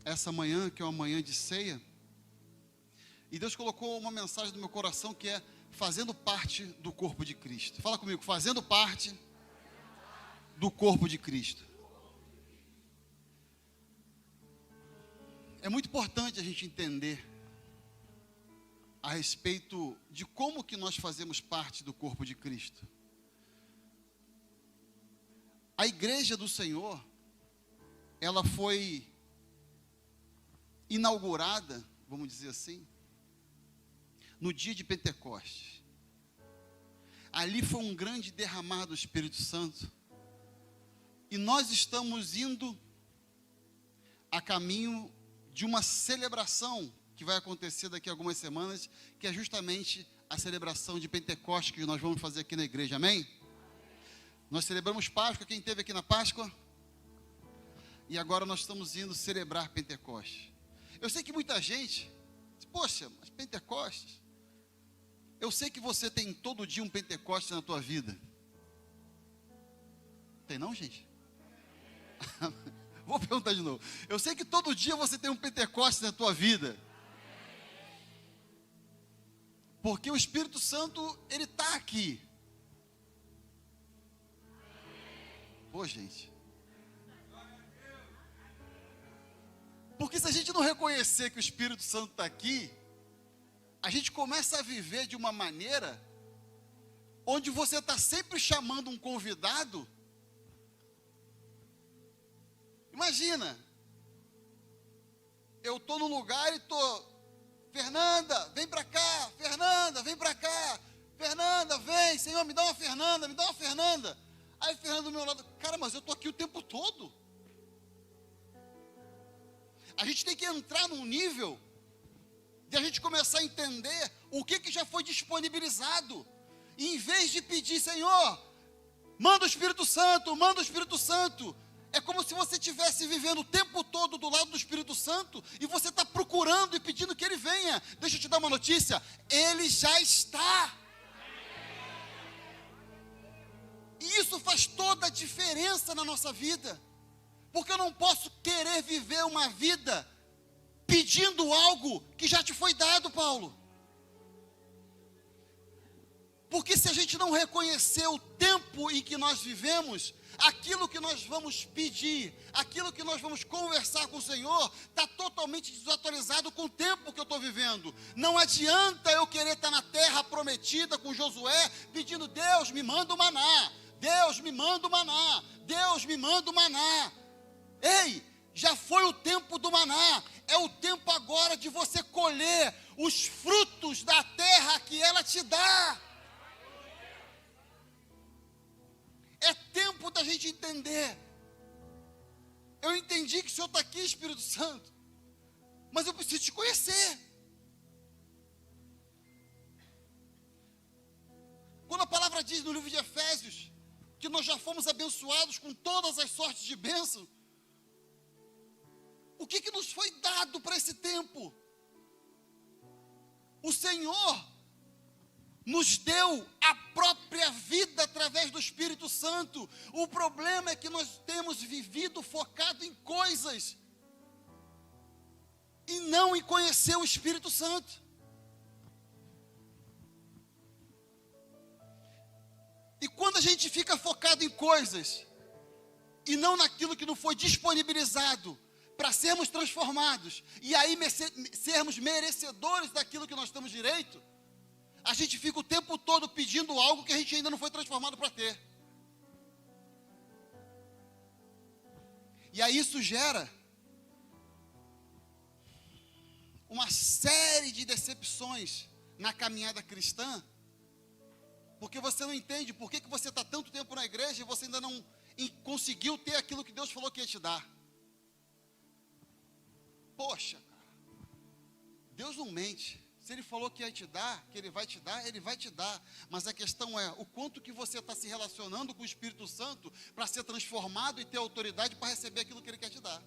essa manhã, que é uma manhã de ceia, e Deus colocou uma mensagem no meu coração que é fazendo parte do corpo de Cristo. Fala comigo, fazendo parte do corpo de Cristo. É muito importante a gente entender a respeito de como que nós fazemos parte do corpo de Cristo. A igreja do Senhor, ela foi inaugurada, vamos dizer assim, no dia de Pentecostes. Ali foi um grande derramar do Espírito Santo. E nós estamos indo a caminho de uma celebração que vai acontecer daqui a algumas semanas, que é justamente a celebração de Pentecostes que nós vamos fazer aqui na igreja, amém? Nós celebramos Páscoa, quem esteve aqui na Páscoa? E agora nós estamos indo celebrar Pentecostes. Eu sei que muita gente diz, poxa, mas Pentecostes? Eu sei que você tem todo dia um Pentecostes na tua vida. Tem não, gente? Vou perguntar de novo. Eu sei que todo dia você tem um Pentecostes na tua vida. Porque o Espírito Santo, ele está aqui. Pô, gente. Porque se a gente não reconhecer que o Espírito Santo está aqui, a gente começa a viver de uma maneira onde você está sempre chamando um convidado. Imagina, eu estou num lugar e estou, Fernanda, vem para cá, Fernanda, vem para cá, Fernanda, vem, Senhor, me dá uma Fernanda, me dá uma Fernanda. Aí Fernanda do meu lado, cara, mas eu estou aqui o tempo todo. A gente tem que entrar num nível de a gente começar a entender o que já foi disponibilizado. E em vez de pedir, Senhor, manda o Espírito Santo, manda o Espírito Santo. É como se você estivesse vivendo o tempo todo do lado do Espírito Santo e você está procurando e pedindo que ele venha. Deixa eu te dar uma notícia, ele já está. E isso faz toda a diferença na nossa vida. Porque eu não posso querer viver uma vida pedindo algo que já te foi dado, Paulo. Porque se a gente não reconhecer o tempo em que nós vivemos, aquilo que nós vamos pedir, aquilo que nós vamos conversar com o Senhor, está totalmente desatualizado com o tempo que eu estou vivendo. Não adianta eu querer estar na terra prometida com Josué, pedindo, Deus me manda o maná, Deus me manda o maná, Deus me manda o maná. Ei, já foi o tempo do maná, é o tempo agora de você colher os frutos da terra que ela te dá. É tempo da gente entender. Eu entendi que o Senhor está aqui, Espírito Santo, mas eu preciso te conhecer. Quando a palavra diz no livro de Efésios que nós já fomos abençoados com todas as sortes de bênção, o que nos foi dado para esse tempo? O Senhor nos deu a própria vida através do Espírito Santo. O problema é que nós temos vivido focado em coisas e não em conhecer o Espírito Santo. E quando a gente fica focado em coisas e não naquilo que não foi disponibilizado para sermos transformados, e aí sermos merecedores daquilo que nós temos direito, a gente fica o tempo todo pedindo algo que a gente ainda não foi transformado para ter. E aí isso gera uma série de decepções na caminhada cristã, porque você não entende por que você está tanto tempo na igreja e você ainda não conseguiu ter aquilo que Deus falou que ia te dar. Poxa, cara, Deus não mente. Se Ele falou que ia te dar, que Ele vai te dar, Ele vai te dar. Mas a questão é, o quanto que você está se relacionando com o Espírito Santo para ser transformado e ter autoridade para receber aquilo que Ele quer te dar.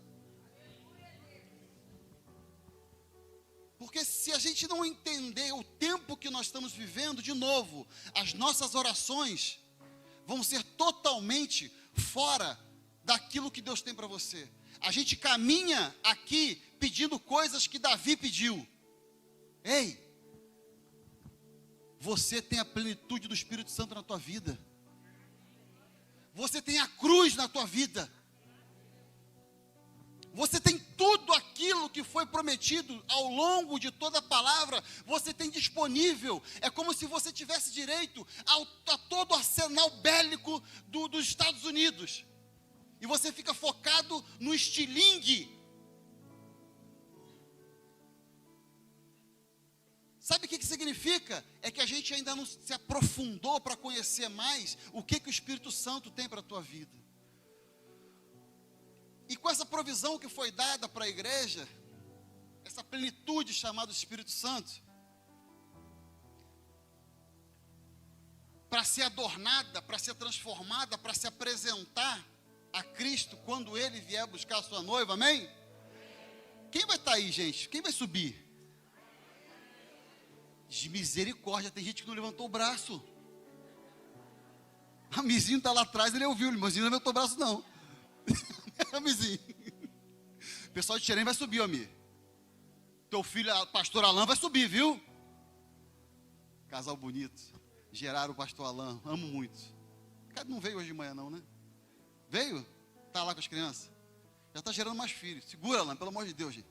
Porque se a gente não entender o tempo que nós estamos vivendo, de novo, as nossas orações vão ser totalmente fora daquilo que Deus tem para você. A gente caminha aqui pedindo coisas que Davi pediu. Ei, você tem a plenitude do Espírito Santo na tua vida. Você tem a cruz na tua vida. Você tem tudo aquilo que foi prometido ao longo de toda a palavra, você tem disponível. É como se você tivesse direito a todo o arsenal bélico dos Estados Unidos. E você fica focado no estilingue. Sabe o que significa? É que a gente ainda não se aprofundou para conhecer mais o que o Espírito Santo tem para a tua vida. E com essa provisão que foi dada para a igreja, essa plenitude chamada Espírito Santo, para ser adornada, para ser transformada, para se apresentar a Cristo quando Ele vier buscar a sua noiva, amém? Quem vai estar aí, gente? Quem vai subir? De misericórdia, tem gente que não levantou o braço. A Mizinho está lá atrás, ele ouviu, o irmãozinho não levantou o braço não. Amizinho. O pessoal de Xerém vai subir, Ami. Teu filho, pastor Alain, vai subir, viu? Casal bonito. Geraram o pastor Alain, amo muito. O cara não veio hoje de manhã não, né? Veio? Tá lá com as crianças. Já está gerando mais filhos. Segura, Alain, pelo amor de Deus, gente.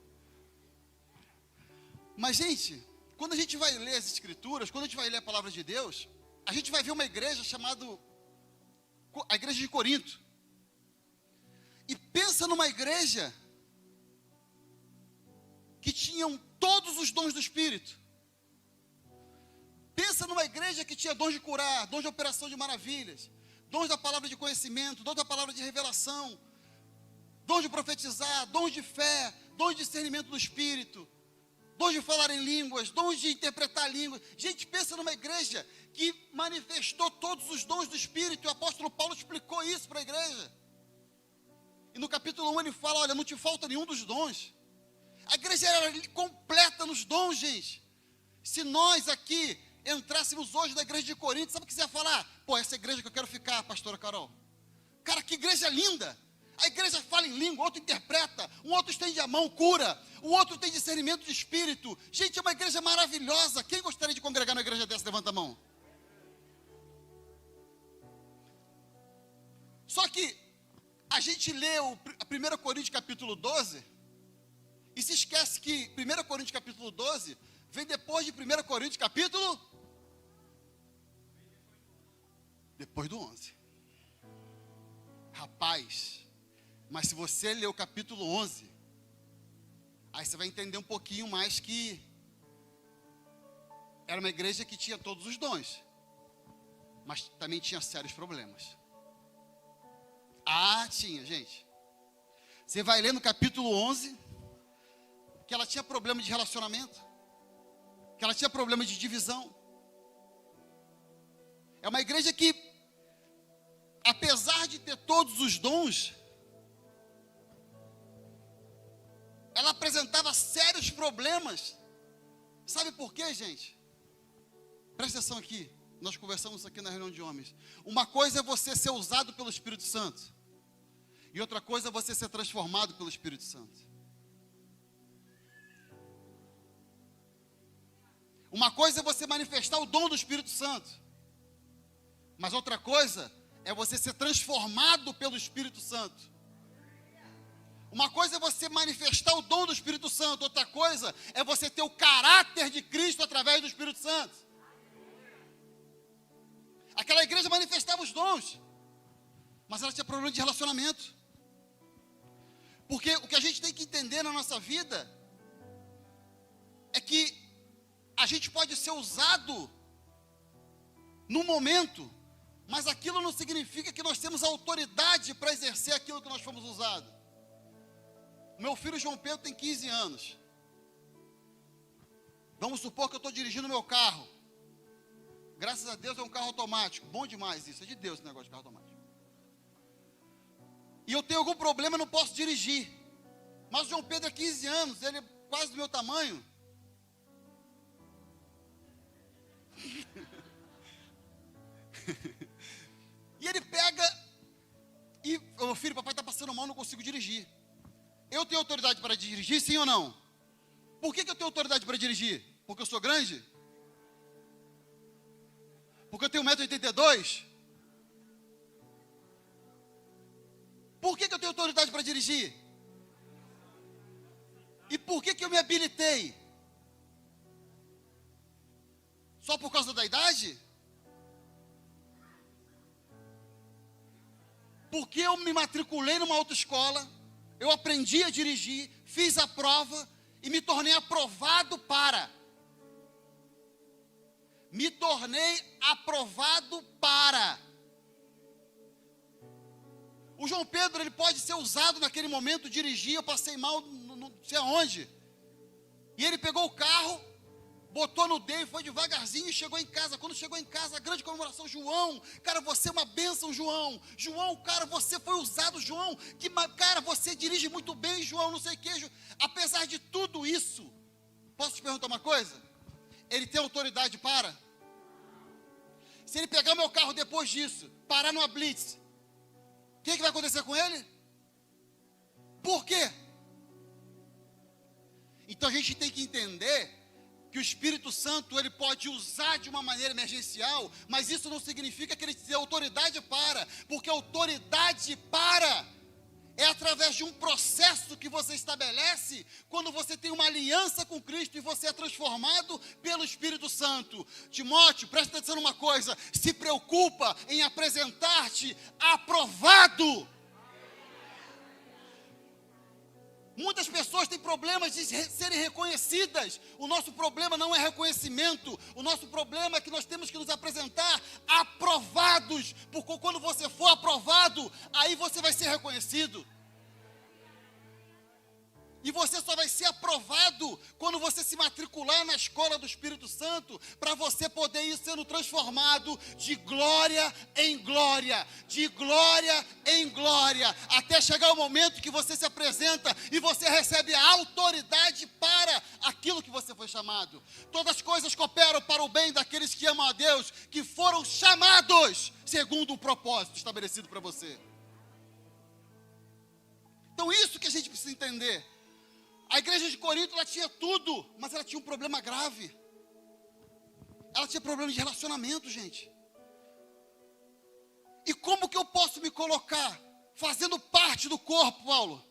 Mas, gente, quando a gente vai ler as escrituras, quando a gente vai ler a palavra de Deus, a gente vai ver uma igreja chamada a igreja de Corinto. E pensa numa igreja que tinham todos os dons do Espírito. Pensa numa igreja que tinha dons de curar, dons de operação de maravilhas, dons da palavra de conhecimento, dons da palavra de revelação, dons de profetizar, dons de fé, dons de discernimento do Espírito, dons de falar em línguas, dons de interpretar línguas. Gente, pensa numa igreja que manifestou todos os dons do Espírito, e o apóstolo Paulo explicou isso para a igreja. E no capítulo 1 ele fala, olha, não te falta nenhum dos dons. A igreja era completa nos dons, gente. Se nós aqui entrássemos hoje na igreja de Corinto, sabe o que você ia falar? Pô, essa é a igreja que eu quero ficar, pastora Carol. Cara, que igreja linda. A igreja fala em língua, outro interpreta, um outro estende a mão, cura, o outro tem discernimento de espírito. Gente, é uma igreja maravilhosa. Quem gostaria de congregar numa igreja dessa? Levanta a mão. Só que a gente lê a 1 Coríntios capítulo 12 e se esquece que 1 Coríntios capítulo 12 vem depois de 1 Coríntios capítulo... Depois do 11. Rapaz, mas se você ler o capítulo 11, aí você vai entender um pouquinho mais que era uma igreja que tinha todos os dons, mas também tinha sérios problemas. Ah, tinha, gente. Você vai ler no capítulo 11 que ela tinha problema de relacionamento, que ela tinha problema de divisão. É uma igreja que, apesar de ter todos os dons, ela apresentava sérios problemas. Sabe por quê, gente? Presta atenção aqui. Nós conversamos aqui na reunião de homens. Uma coisa é você ser usado pelo Espírito Santo, e outra coisa é você ser transformado pelo Espírito Santo. Uma coisa é você manifestar o dom do Espírito Santo, mas outra coisa é você ser transformado pelo Espírito Santo. Uma coisa é você manifestar o dom do Espírito Santo, outra coisa é você ter o caráter de Cristo através do Espírito Santo. Aquela igreja manifestava os dons, mas ela tinha problema de relacionamento. Porque o que a gente tem que entender na nossa vida é que a gente pode ser usado no momento, mas aquilo não significa que nós temos autoridade para exercer aquilo que nós fomos usados. Meu filho João Pedro tem 15 anos. Vamos supor que eu estou dirigindo meu carro. Graças a Deus é um carro automático. Bom demais isso, é de Deus esse negócio de carro automático. E eu tenho algum problema, eu não posso dirigir. Mas o João Pedro é 15 anos, ele é quase do meu tamanho. E ele pega e, ô filho, papai está passando mal, não consigo dirigir. Eu tenho autoridade para dirigir, sim ou não? Por que eu tenho autoridade para dirigir? Porque eu sou grande? Porque eu tenho 1,82 m? Por que eu tenho autoridade para dirigir? E por que eu me habilitei? Só por causa da idade? Porque eu me matriculei numa autoescola, eu aprendi a dirigir, fiz a prova e me tornei aprovado para. Me tornei aprovado para. O João Pedro, ele pode ser usado naquele momento, dirigir, eu passei mal, não sei aonde. E ele pegou o carro, botou no D e foi devagarzinho e chegou em casa. Quando chegou em casa, a grande comemoração, João, cara, você é uma bênção, João. João, cara, você foi usado, João. Cara, você dirige muito bem, João, não sei o que. Apesar de tudo isso, posso te perguntar uma coisa? Ele tem autoridade para? Se ele pegar meu carro depois disso, parar numa blitz, o que vai acontecer com ele? Por quê? Então a gente tem que entender que o Espírito Santo, ele pode usar de uma maneira emergencial, mas isso não significa que ele tem autoridade para, porque autoridade para é através de um processo que você estabelece quando você tem uma aliança com Cristo e você é transformado pelo Espírito Santo. Timóteo, presta atenção numa coisa, se preocupa em apresentar-te aprovado. Muitas pessoas têm problemas de serem reconhecidas. O nosso problema não é reconhecimento. O nosso problema é que nós temos que nos apresentar aprovados. Porque quando você for aprovado, aí você vai ser reconhecido. E você só vai ser aprovado quando você se matricular na escola do Espírito Santo, para você poder ir sendo transformado de glória em glória, de glória em glória, até chegar o momento que você se apresenta e você recebe a autoridade para aquilo que você foi chamado. Todas as coisas cooperam para o bem daqueles que amam a Deus, que foram chamados segundo o propósito estabelecido para você. Então isso que a gente precisa entender. A igreja de Corinto, ela tinha tudo, mas ela tinha um problema grave. Ela tinha problema de relacionamento, gente. E como que eu posso me colocar fazendo parte do corpo, Paulo?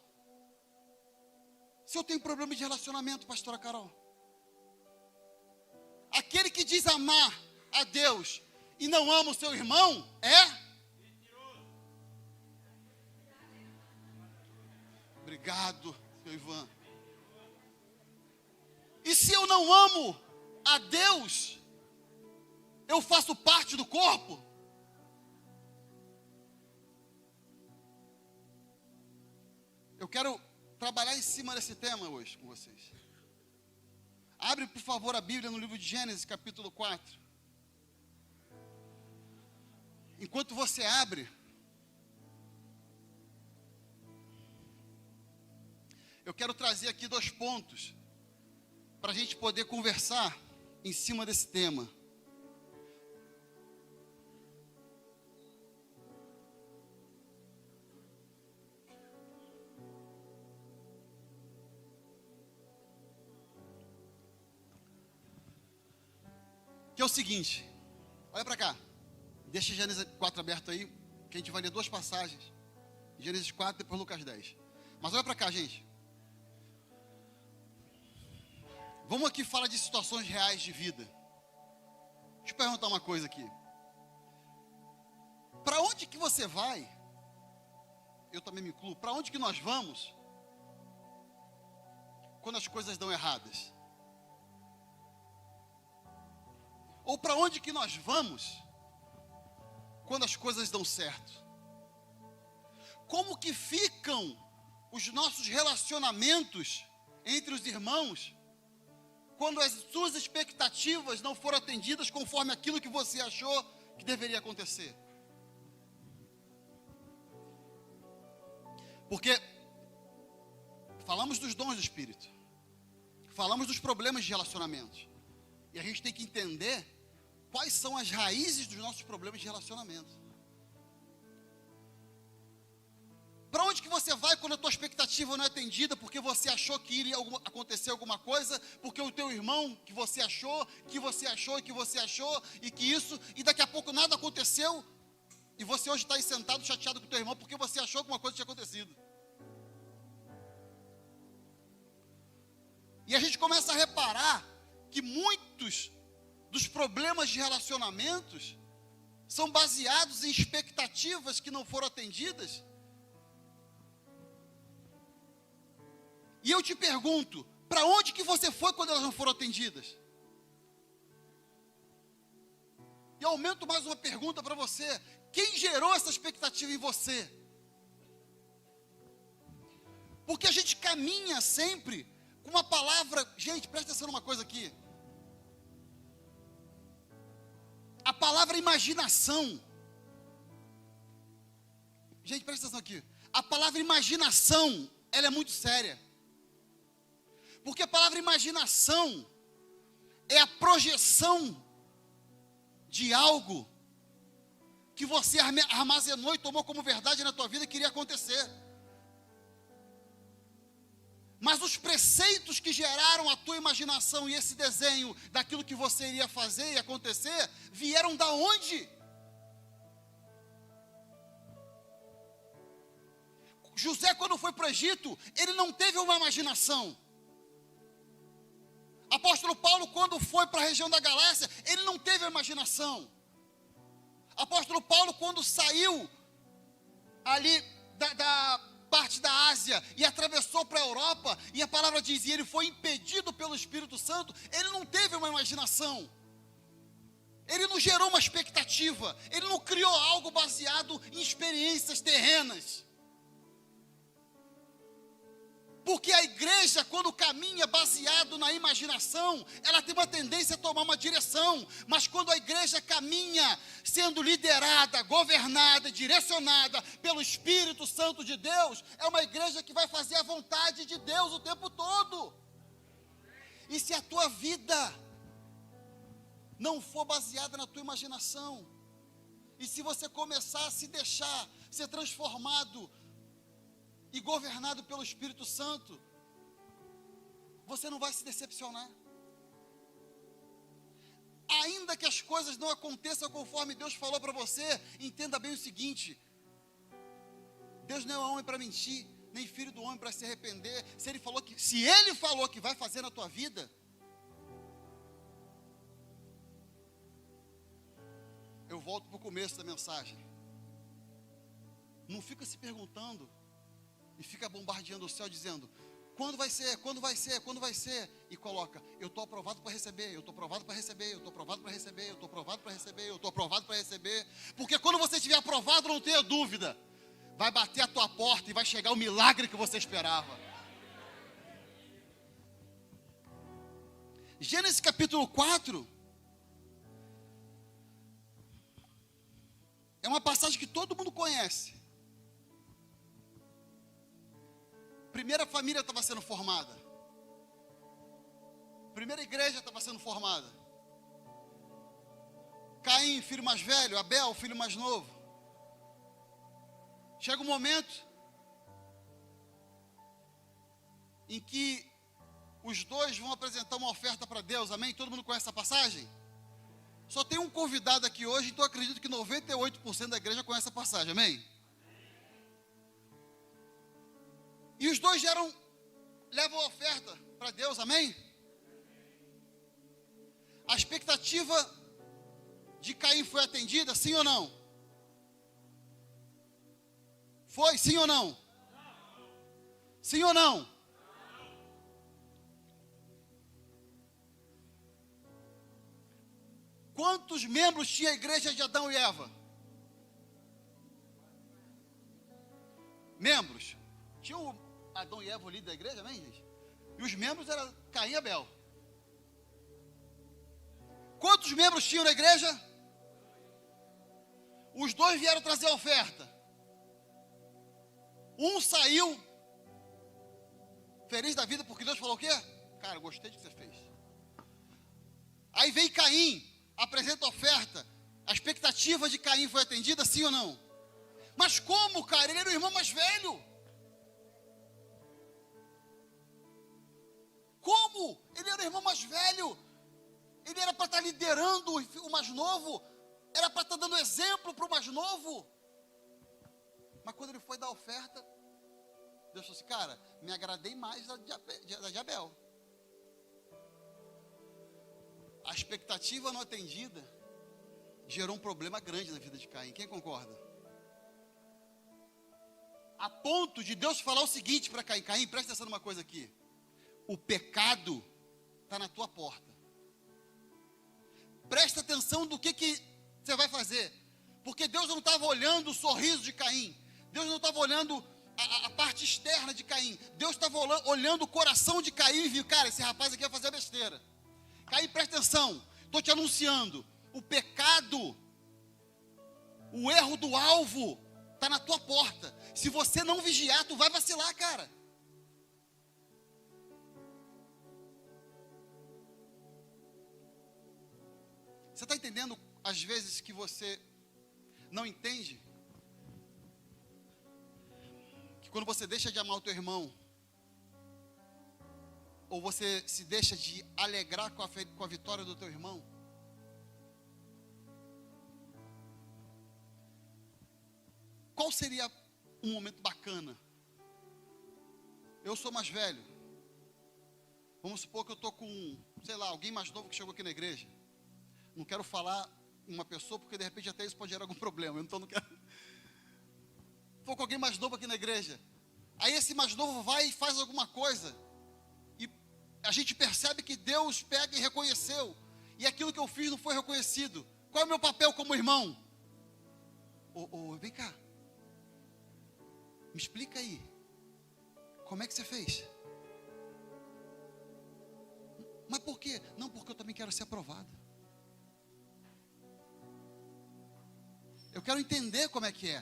Se eu tenho problema de relacionamento, pastora Carol. Aquele que diz amar a Deus e não ama o seu irmão, Obrigado, seu Ivan. E se eu não amo a Deus, eu faço parte do corpo? Eu quero trabalhar em cima desse tema hoje com vocês. Abre, por favor, a Bíblia no livro de Gênesis, capítulo 4. Enquanto você abre, eu quero trazer aqui 2 pontos para a gente poder conversar em cima desse tema. Que é o seguinte, olha para cá, deixa Gênesis 4 aberto aí, que a gente vai ler 2 passagens, Gênesis 4 e depois Lucas 10. Mas olha para cá, gente. Vamos aqui falar de situações reais de vida. Deixa eu perguntar uma coisa aqui. Para onde que você vai? Eu também me incluo. Para onde que nós vamos quando as coisas dão erradas? Ou para onde que nós vamos quando as coisas dão certo? Como que ficam os nossos relacionamentos entre os irmãos quando as suas expectativas não foram atendidas conforme aquilo que você achou que deveria acontecer? Porque falamos dos dons do Espírito, falamos dos problemas de relacionamento, e a gente tem que entender quais são as raízes dos nossos problemas de relacionamento. Para onde que você vai quando a tua expectativa não é atendida, porque você achou que iria acontecer alguma coisa, porque o teu irmão que você achou, e que isso, e daqui a pouco nada aconteceu, e você hoje está aí sentado chateado com o teu irmão, porque você achou que alguma coisa tinha acontecido. E a gente começa a reparar que muitos dos problemas de relacionamentos são baseados em expectativas que não foram atendidas. E eu te pergunto, para onde que você foi quando elas não foram atendidas? E eu aumento mais uma pergunta para você: quem gerou essa expectativa em você? Porque a gente caminha sempre com uma palavra. Gente, presta atenção numa coisa aqui. A palavra imaginação. Gente, presta atenção aqui. A palavra imaginação, ela é muito séria. Porque a palavra imaginação é a projeção de algo que você armazenou e tomou como verdade na tua vida e queria acontecer. Mas os preceitos que geraram a tua imaginação e esse desenho daquilo que você iria fazer e acontecer, vieram da onde? José, quando foi para o Egito, ele não teve uma imaginação. Apóstolo Paulo, quando foi para a região da Galácia, ele não teve a imaginação. Apóstolo Paulo, quando saiu ali da parte da Ásia e atravessou para a Europa, e a palavra diz, e ele foi impedido pelo Espírito Santo, ele não teve uma imaginação. Ele não gerou uma expectativa, ele não criou algo baseado em experiências terrenas. Porque a igreja, quando caminha baseado na imaginação, ela tem uma tendência a tomar uma direção. Mas quando a igreja caminha sendo liderada, governada, direcionada pelo Espírito Santo de Deus, é uma igreja que vai fazer a vontade de Deus o tempo todo. E se a tua vida não for baseada na tua imaginação, e se você começar a se deixar ser transformado e governado pelo Espírito Santo, você não vai se decepcionar. Ainda que as coisas não aconteçam conforme Deus falou para você, entenda bem o seguinte: Deus não é homem para mentir, nem filho do homem para se arrepender. Se Ele falou que vai fazer na tua vida, eu volto para o começo da mensagem. Não fica se perguntando e fica bombardeando o céu dizendo, quando vai ser, quando vai ser, quando vai ser? E coloca, eu estou aprovado para receber, eu estou aprovado para receber, eu estou aprovado para receber, eu estou aprovado para receber, eu estou aprovado para receber. Porque quando você estiver aprovado, não tenha dúvida, vai bater a tua porta e vai chegar o milagre que você esperava. Gênesis capítulo 4 é uma passagem que todo mundo conhece. Primeira família estava sendo formada. Primeira igreja estava sendo formada. Caim, filho mais velho, Abel, filho mais novo. Chega um momento em que os dois vão apresentar uma oferta para Deus, amém? Todo mundo conhece essa passagem? Só tem um convidado aqui hoje, então eu acredito que 98% da igreja conhece essa passagem, amém? E os dois levam a oferta para Deus, amém? A expectativa de Caim foi atendida, sim ou não? Foi, sim ou não? Sim ou não? Quantos membros tinha a igreja de Adão e Eva? Membros. Tinha o Adão e Eva, o líder da igreja, amém, gente? E os membros eram Caim e Abel. Quantos membros tinham na igreja? Os dois vieram trazer a oferta. Um saiu feliz da vida porque Deus falou o quê? Cara, eu gostei do que você fez. Aí vem Caim, apresenta a oferta. A expectativa de Caim foi atendida, sim ou não? Mas como, cara? Ele era o irmão mais velho. Como? Ele era o irmão mais velho. Ele era para estar liderando o mais novo. Era para estar dando exemplo para o mais novo. Mas quando ele foi dar a oferta, Deus falou assim, cara, me agradei mais da de Abel. A expectativa não atendida gerou um problema grande na vida de Caim. Quem concorda? A ponto de Deus falar o seguinte para Caim: Caim, presta atenção numa coisa aqui. O pecado está na tua porta. Presta atenção do que você vai fazer. Porque Deus não estava olhando o sorriso de Caim. Deus não estava olhando a parte externa de Caim. Deus estava olhando o coração de Caim e viu, cara, esse rapaz aqui vai fazer besteira. Caim, presta atenção. Estou te anunciando. O pecado, o erro do alvo, está na tua porta. Se você não vigiar, tu vai vacilar, cara. Você está entendendo, às vezes, que você não entende? Que quando você deixa de amar o teu irmão, ou você se deixa de alegrar com a vitória do teu irmão, qual seria um momento bacana? Eu sou mais velho. Vamos supor que eu estou com, sei lá, alguém mais novo que chegou aqui na igreja. Não quero falar em uma pessoa, porque de repente até isso pode gerar algum problema. Então não quero. Estou com alguém mais novo aqui na igreja. Aí esse mais novo vai e faz alguma coisa. E a gente percebe que Deus pega e reconheceu. E aquilo que eu fiz não foi reconhecido. Qual é o meu papel como irmão? Vem cá. Me explica aí. Como é que você fez? Mas por quê? Não, porque eu também quero ser aprovado. Eu quero entender como é que é.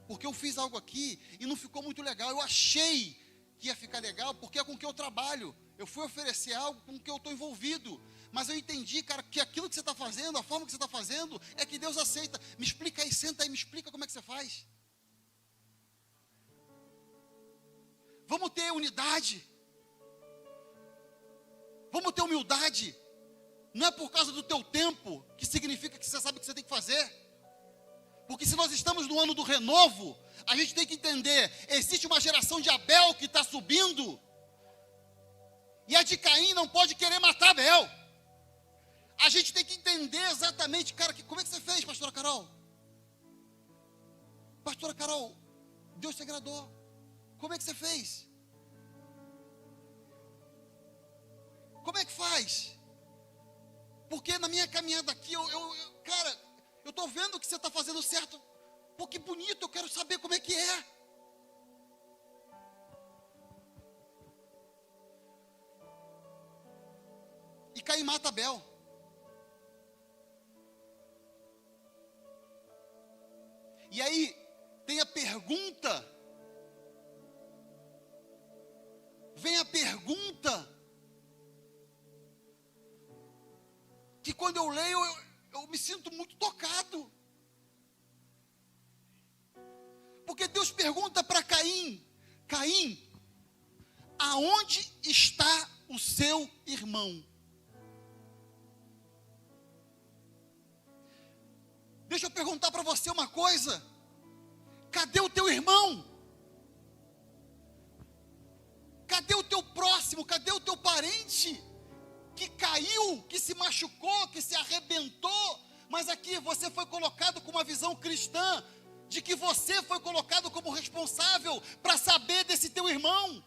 Porque eu fiz algo aqui e não ficou muito legal. Eu achei que ia ficar legal porque é com que eu trabalho. Eu fui oferecer algo com que eu estou envolvido. Mas eu entendi, cara, que aquilo que você está fazendo, a forma que você está fazendo, é que Deus aceita. Me explica aí, senta aí, me explica como é que você faz. Vamos ter unidade. Vamos ter humildade. Não é por causa do teu tempo que significa que você sabe o que você tem que fazer. Porque se nós estamos no ano do renovo, a gente tem que entender, existe uma geração de Abel que está subindo, e a de Caim não pode querer matar Abel. A gente tem que entender exatamente, cara, como é que você fez, pastora Carol? Pastora Carol, Deus te agradou. Como é que você fez? Como é que faz? Porque na minha caminhada aqui, cara, eu estou vendo que você está fazendo certo. Pô, que bonito, eu quero saber como é que é. E Caim mata Abel. E aí, tem a pergunta. Vem a pergunta. Que quando eu leio, eu me sinto muito tocado. Porque Deus pergunta para Caim: Caim, aonde está o seu irmão? Deixa eu perguntar para você uma coisa. Cadê o teu irmão? Cadê o teu próximo? Cadê o teu parente? Que caiu, que se machucou, que se arrebentou, mas aqui você foi colocado com uma visão cristã, de que você foi colocado como responsável para saber desse teu irmão,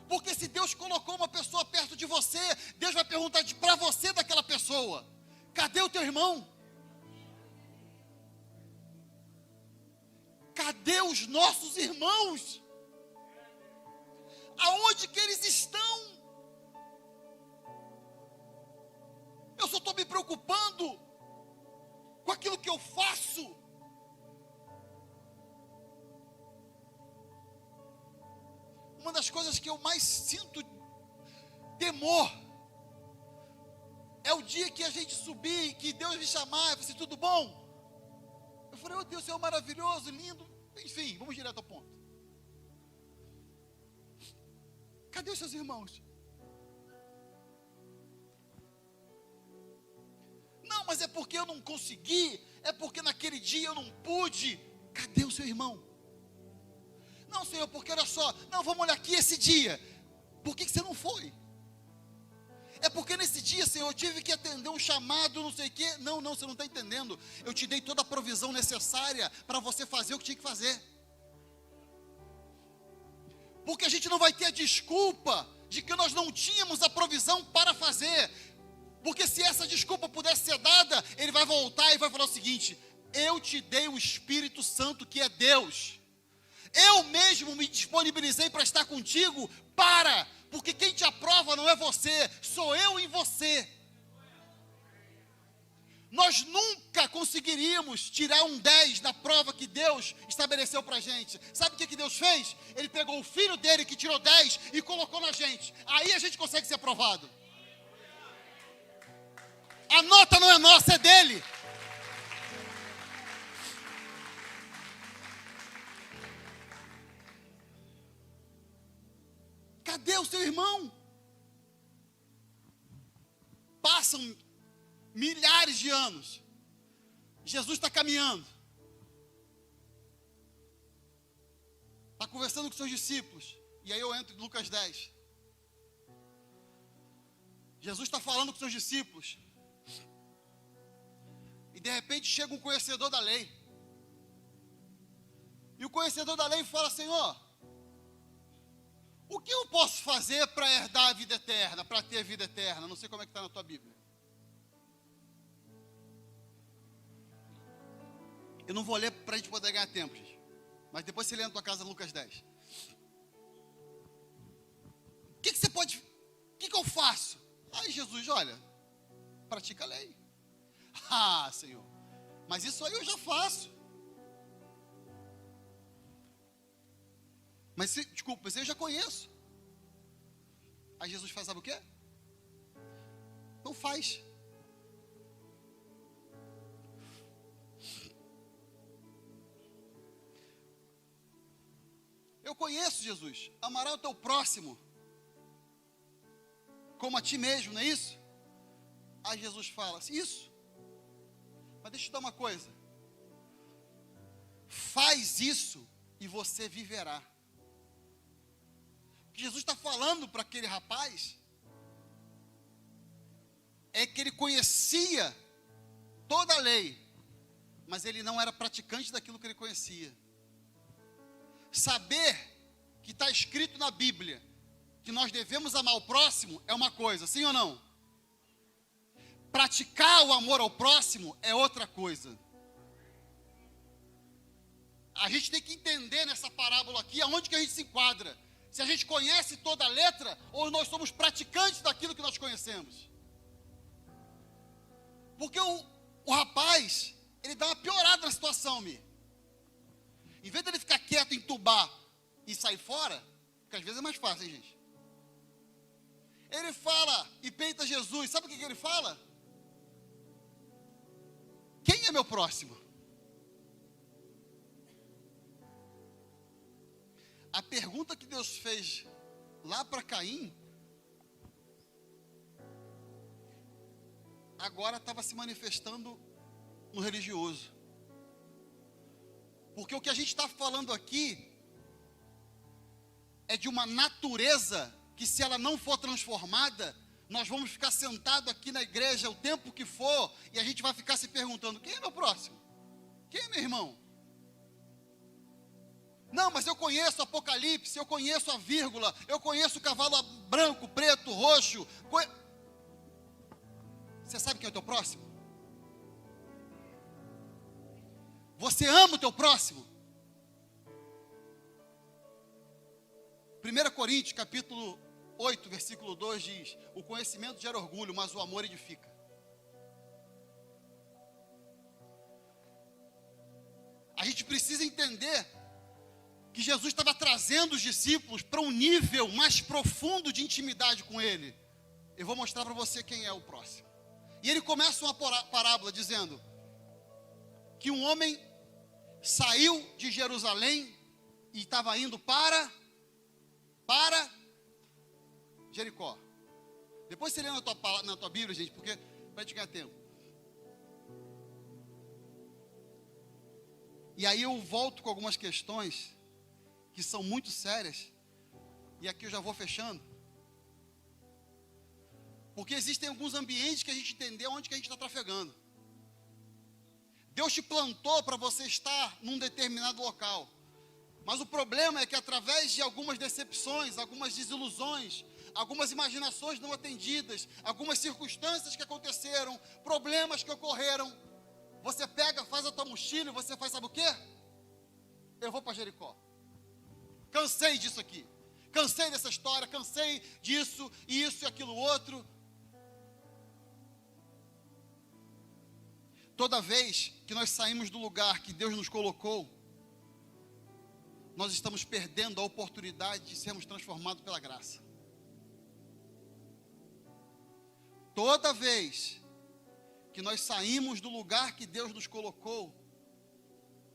porque se Deus colocou uma pessoa perto de você, Deus vai perguntar para você daquela pessoa: cadê o teu irmão? Cadê os nossos irmãos? Aonde que eles estão? Eu só estou me preocupando com aquilo que eu faço. Uma das coisas que eu mais sinto temor é o dia que a gente subir, que Deus me chamar e falar assim: tudo bom? Eu falei: oh Deus, Senhor maravilhoso, lindo. Enfim, vamos direto ao ponto. Cadê os seus irmãos? Não, mas é porque eu não consegui, é porque naquele dia eu não pude. Cadê o seu irmão? Não, Senhor, porque olha só, não, vamos olhar aqui esse dia. Por que você não foi? É porque nesse dia, Senhor, eu tive que atender um chamado, não sei o quê. Não, você não está entendendo. Eu te dei toda a provisão necessária para você fazer o que tinha que fazer. Porque a gente não vai ter a desculpa de que nós não tínhamos a provisão para fazer. Porque se essa desculpa pudesse ser dada, ele vai voltar e vai falar o seguinte: eu te dei o Espírito Santo, que é Deus. Eu mesmo me disponibilizei para estar contigo, porque quem te aprova não é você, sou eu em você. Nós nunca conseguiríamos tirar um 10 da prova que Deus estabeleceu para a gente. Sabe o que Deus fez? Ele pegou o filho dele que tirou 10 e colocou na gente. Aí a gente consegue ser aprovado. A nota não é nossa, é dele. Cadê o seu irmão? Passam milhares de anos. Jesus está caminhando. Está conversando com seus discípulos. E aí eu entro em Lucas 10. Jesus está falando com seus discípulos. E de repente chega um conhecedor da lei. E o conhecedor da lei fala: Senhor, o que eu posso fazer para herdar a vida eterna, para ter a vida eterna? Não sei como é que está na tua Bíblia. Eu não vou ler para a gente poder ganhar tempo, gente. Mas depois você lê na tua casa Lucas 10. O que você pode... O que eu faço? Aí Jesus, olha, pratica a lei. Ah, Senhor, mas isso aí eu já faço. Mas eu já conheço. Aí Jesus faz, sabe o quê? Não faz. Eu conheço, Jesus. Amará o teu próximo como a ti mesmo, não é isso? Aí Jesus fala, isso. Mas deixa eu te dar uma coisa. Faz isso e você viverá. O que Jesus está falando para aquele rapaz é que ele conhecia toda a lei, mas ele não era praticante daquilo que ele conhecia. Saber que está escrito na Bíblia que nós devemos amar o próximo é uma coisa, sim ou não? Praticar o amor ao próximo é outra coisa. A gente tem que entender nessa parábola aqui aonde que a gente se enquadra. Se a gente conhece toda a letra, ou nós somos praticantes daquilo que nós conhecemos. Porque o rapaz, ele dá uma piorada na situação, Mi. Em vez dele ficar quieto, entubar e sair fora, porque às vezes é mais fácil, hein, gente? Ele fala e peita Jesus. Sabe o que ele fala? Quem é meu próximo? A pergunta que Deus fez lá para Caim, agora estava se manifestando no religioso. Porque o que a gente está falando aqui é de uma natureza que, se ela não for transformada, nós vamos ficar sentados aqui na igreja o tempo que for, e a gente vai ficar se perguntando, quem é meu próximo? Quem é meu irmão? Não, mas eu conheço Apocalipse, eu conheço a vírgula, eu conheço o cavalo branco, preto, roxo. Você sabe quem é o teu próximo? Você ama o teu próximo? 1 Coríntios, capítulo 8, versículo 2 diz: o conhecimento gera orgulho, mas o amor edifica. A gente precisa entender que Jesus estava trazendo os discípulos para um nível mais profundo de intimidade com ele. Eu vou mostrar para você quem é o próximo. E ele começa uma parábola dizendo que um homem saiu de Jerusalém e estava indo para Jericó. Depois você lê na tua Bíblia, gente, porque para te ganhar tempo. E aí eu volto com algumas questões que são muito sérias. E aqui eu já vou fechando. Porque existem alguns ambientes que a gente entendeu onde que a gente está trafegando. Deus te plantou para você estar num determinado local. Mas o problema é que através de algumas decepções, algumas desilusões, algumas imaginações não atendidas, algumas circunstâncias que aconteceram, problemas que ocorreram, você pega, faz a tua mochila e você faz, sabe o quê? Eu vou para Jericó. Cansei disso aqui. Cansei dessa história, cansei disso, isso e aquilo outro. Toda vez que nós saímos do lugar que Deus nos colocou, nós estamos perdendo a oportunidade de sermos transformados pela graça. Toda vez que nós saímos do lugar que Deus nos colocou,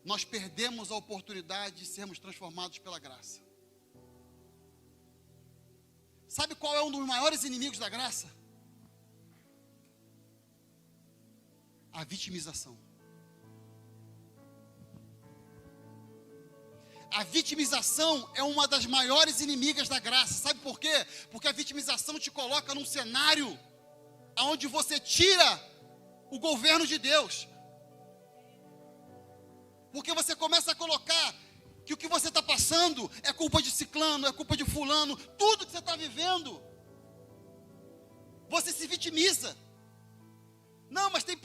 nós perdemos a oportunidade de sermos transformados pela graça. Sabe qual é um dos maiores inimigos da graça? A vitimização. A vitimização é uma das maiores inimigas da graça. Sabe por quê? Porque a vitimização te coloca num cenário onde você tira o governo de Deus. Porque você começa a colocar que o que você está passando é culpa de ciclano, é culpa de fulano, tudo que você está vivendo. Você se vitimiza. Não, mas tem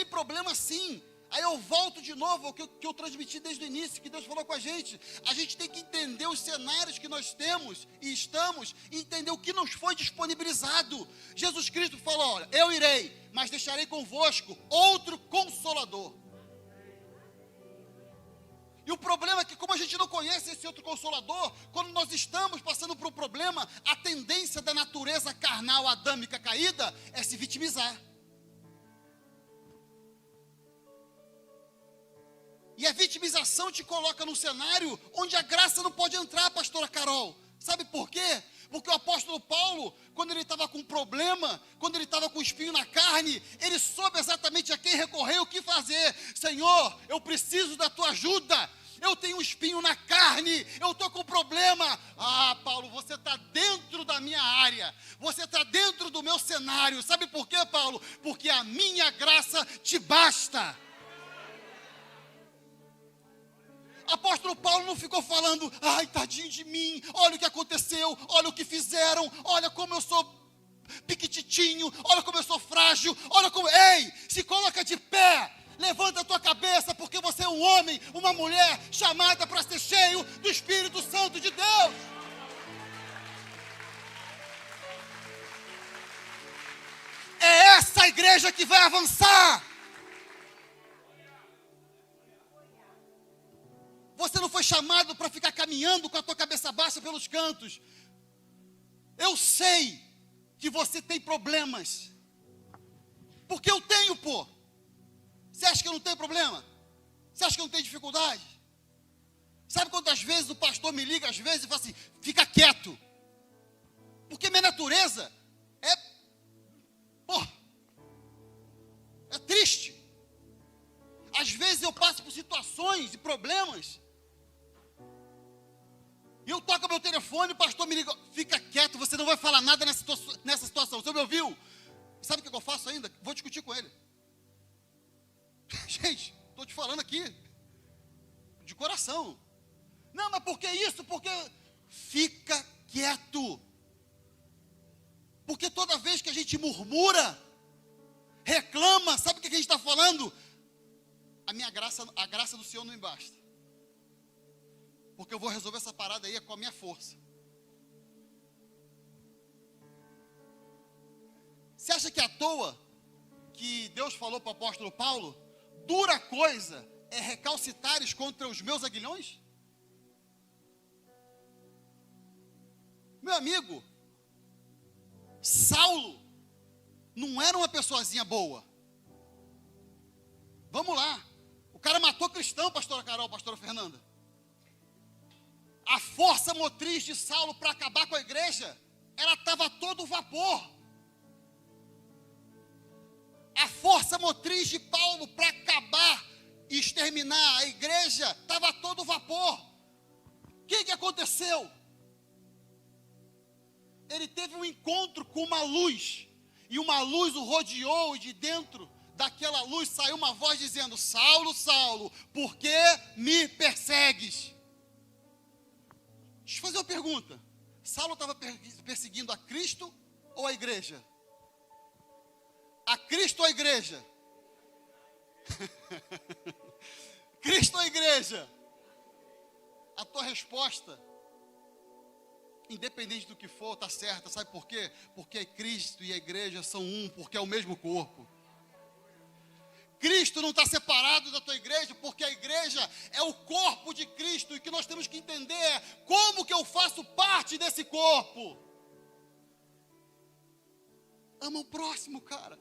problema sim. Aí eu volto de novo ao que eu transmiti desde o início, que Deus falou com a gente. A gente tem que entender os cenários que nós temos e estamos, e entender o que nos foi disponibilizado. Jesus Cristo falou, olha, eu irei, mas deixarei convosco outro Consolador. E o problema é que, como a gente não conhece esse outro Consolador, quando nós estamos passando por um problema, a tendência da natureza carnal adâmica caída é se vitimizar. E a vitimização te coloca num cenário onde a graça não pode entrar, pastora Carol. Sabe por quê? Porque o apóstolo Paulo, quando ele estava com problema, quando ele estava com espinho na carne, ele soube exatamente a quem recorrer, o que fazer. Senhor, eu preciso da tua ajuda. Eu tenho um espinho na carne, eu estou com problema. Ah, Paulo, você está dentro da minha área, você está dentro do meu cenário. Sabe por quê, Paulo? Porque a minha graça te basta. Apóstolo Paulo não ficou falando, ai, tadinho de mim, olha o que aconteceu, olha o que fizeram, olha como eu sou piquititinho, olha como eu sou frágil, olha como... Ei, se coloca de pé, levanta a tua cabeça, porque você é um homem, uma mulher chamada para ser cheio do Espírito Santo de Deus. É essa igreja que vai avançar. Você não foi chamado para ficar caminhando com a tua cabeça baixa pelos cantos. Eu sei que você tem problemas. Porque eu tenho, pô. Você acha que eu não tenho problema? Você acha que eu não tenho dificuldade? Sabe quantas vezes o pastor me liga, às vezes, e fala assim, fica quieto. Porque minha natureza é triste. Às vezes eu passo por situações e problemas. E eu toco meu telefone, o pastor me liga, fica quieto, você não vai falar nada nessa situação. Você me ouviu? Sabe o que eu faço ainda? Vou discutir com ele. Gente, estou te falando aqui, de coração. Não, mas por que isso? Porque fica quieto. Porque toda vez que a gente murmura, reclama, sabe o que a gente está falando? A graça do Senhor não me basta. Porque eu vou resolver essa parada aí com a minha força. Você acha que é à toa que Deus falou para o apóstolo Paulo, dura coisa é recalcitares contra os meus aguilhões? Meu amigo, Saulo não era uma pessoazinha boa. Vamos lá. cara matou cristão, pastora Carol, pastora Fernanda. A força motriz de Saulo para acabar com a igreja, ela estava a todo vapor. A força motriz de Paulo para acabar e exterminar a igreja estava a todo vapor. O que aconteceu? Ele teve um encontro com uma luz, e uma luz o rodeou, e de dentro daquela luz saiu uma voz dizendo: Saulo, Saulo, por que me persegues? Deixa eu fazer uma pergunta. Saulo estava perseguindo a Cristo ou a igreja? A Cristo ou a igreja? Cristo ou a igreja? A tua resposta, independente do que for, está certa. Sabe por quê? Porque Cristo e a igreja são um, porque é o mesmo corpo. Cristo não está separado da tua igreja, porque a igreja é o corpo de Cristo, e o que nós temos que entender é como que eu faço parte desse corpo. Ama o próximo, cara.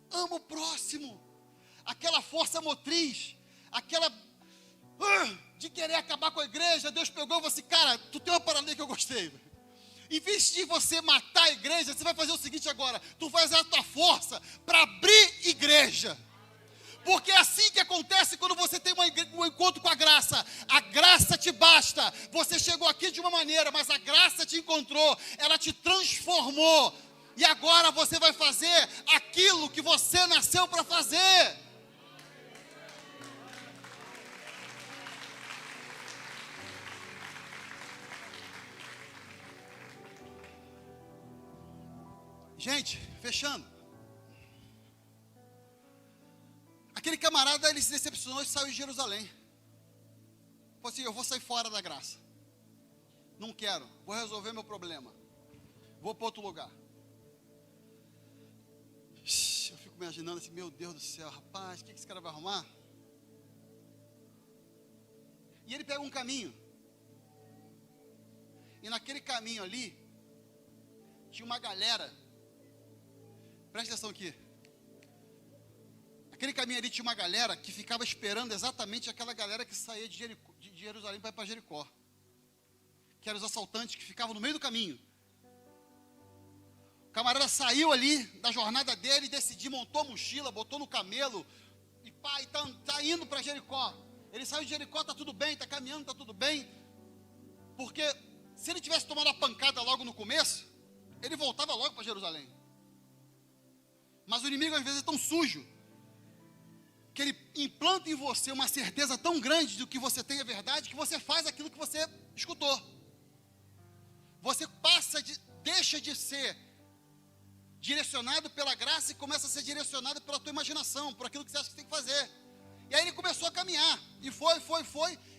Ama o próximo. Aquela força motriz, aquela de querer acabar com a igreja, Deus pegou e falou assim: cara, tu tem uma parada que eu gostei. Em vez de você matar a igreja, você vai fazer o seguinte agora: tu vai usar a tua força para abrir igreja. Porque é assim que acontece quando você tem um encontro com a graça. A graça te basta. Você chegou aqui de uma maneira, mas a graça te encontrou, ela te transformou. E agora você vai fazer aquilo que você nasceu para fazer. Gente, fechando. Aquele camarada, ele se decepcionou e saiu de Jerusalém. Falou assim: eu vou sair fora da graça. Não quero, vou resolver meu problema. Vou para outro lugar. Eu fico imaginando assim: meu Deus do céu, rapaz, o que esse cara vai arrumar? E ele pega um caminho. E naquele caminho ali, tinha uma galera. Presta atenção aqui. Aquele caminho ali tinha uma galera que ficava esperando exatamente aquela galera que saía de Jerusalém para ir para Jericó. Que eram os assaltantes que ficavam no meio do caminho. O camarada saiu ali da jornada dele, decidiu, montou a mochila, botou no camelo e pá, tá indo para Jericó. Ele saiu de Jericó, tá tudo bem, tá caminhando, tá tudo bem. Porque se ele tivesse tomado a pancada logo no começo, ele voltava logo para Jerusalém. Mas o inimigo às vezes é tão sujo que ele implanta em você uma certeza tão grande do que você tem a verdade, que você faz aquilo que você escutou. Você deixa de ser direcionado pela graça e começa a ser direcionado pela tua imaginação, por aquilo que você acha que tem que fazer. E aí ele começou a caminhar, e foi,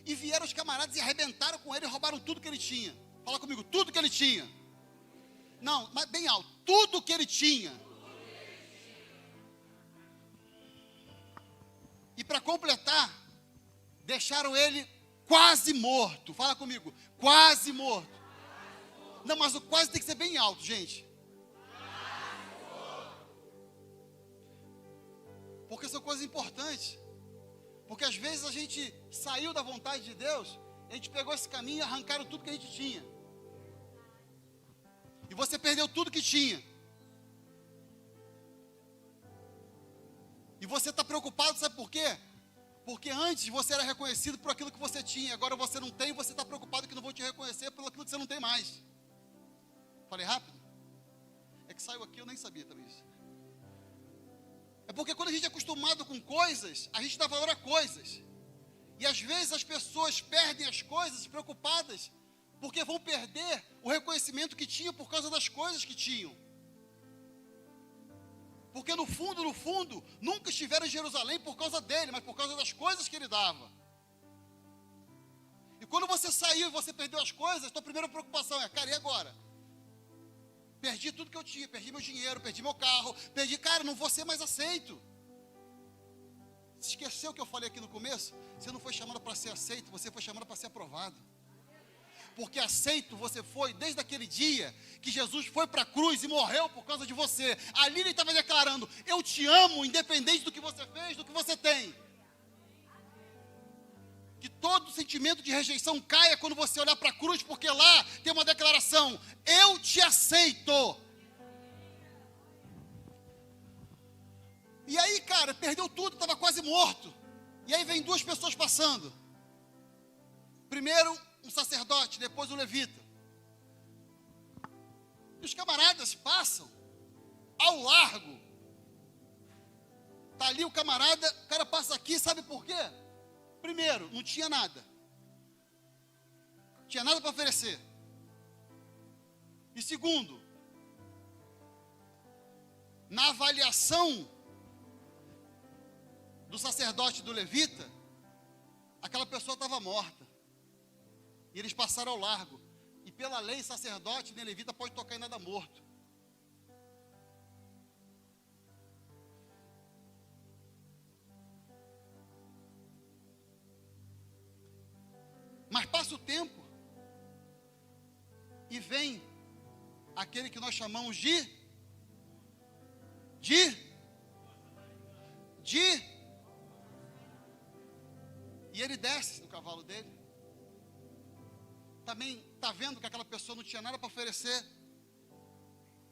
e vieram os camaradas e arrebentaram com ele e roubaram tudo que ele tinha. Fala comigo: tudo que ele tinha. Não, mas bem alto: tudo que ele tinha. E para completar, deixaram ele quase morto. Fala comigo: quase morto. Não, mas o quase tem que ser bem alto, gente. Porque são coisas importantes. Porque às vezes a gente saiu da vontade de Deus, a gente pegou esse caminho e arrancaram tudo que a gente tinha. E você perdeu tudo que tinha. E você está preocupado, sabe por quê? Porque antes você era reconhecido por aquilo que você tinha, agora você não tem, e você está preocupado que não vão te reconhecer por aquilo que você não tem mais. Falei rápido? É que saiu aqui, eu nem sabia também isso. É porque quando a gente é acostumado com coisas, a gente dá valor a coisas. E às vezes as pessoas perdem as coisas preocupadas, porque vão perder o reconhecimento que tinham por causa das coisas que tinham. Porque no fundo, nunca estiveram em Jerusalém por causa dele, mas por causa das coisas que ele dava. E quando você saiu e você perdeu as coisas, tua primeira preocupação é: cara, e agora? Perdi tudo que eu tinha, perdi meu dinheiro, perdi meu carro, cara, não vou ser mais aceito. Você esqueceu o que eu falei aqui no começo? Você não foi chamado para ser aceito, você foi chamado para ser aprovado. porque aceito você foi desde aquele dia que Jesus foi para a cruz e morreu por causa de você. Ali ele estava declarando: eu te amo, independente do que você fez, do que você tem. Que todo sentimento de rejeição caia quando você olhar para a cruz, porque lá tem uma declaração: eu te aceito. E aí, cara, perdeu tudo, estava quase morto. E aí vem duas pessoas passando. Primeiro um sacerdote, depois um levita. E os camaradas passam ao largo. Está ali o camarada, o cara passa aqui, sabe por quê? Primeiro, não tinha nada. Não tinha nada para oferecer. E segundo, na avaliação do sacerdote e do levita, aquela pessoa estava morta. E eles passaram ao largo. E pela lei, sacerdote nem levita pode tocar em nada morto. Mas passa o tempo e vem aquele que nós chamamos de e ele desce do cavalo dele. Também está vendo que aquela pessoa não tinha nada para oferecer.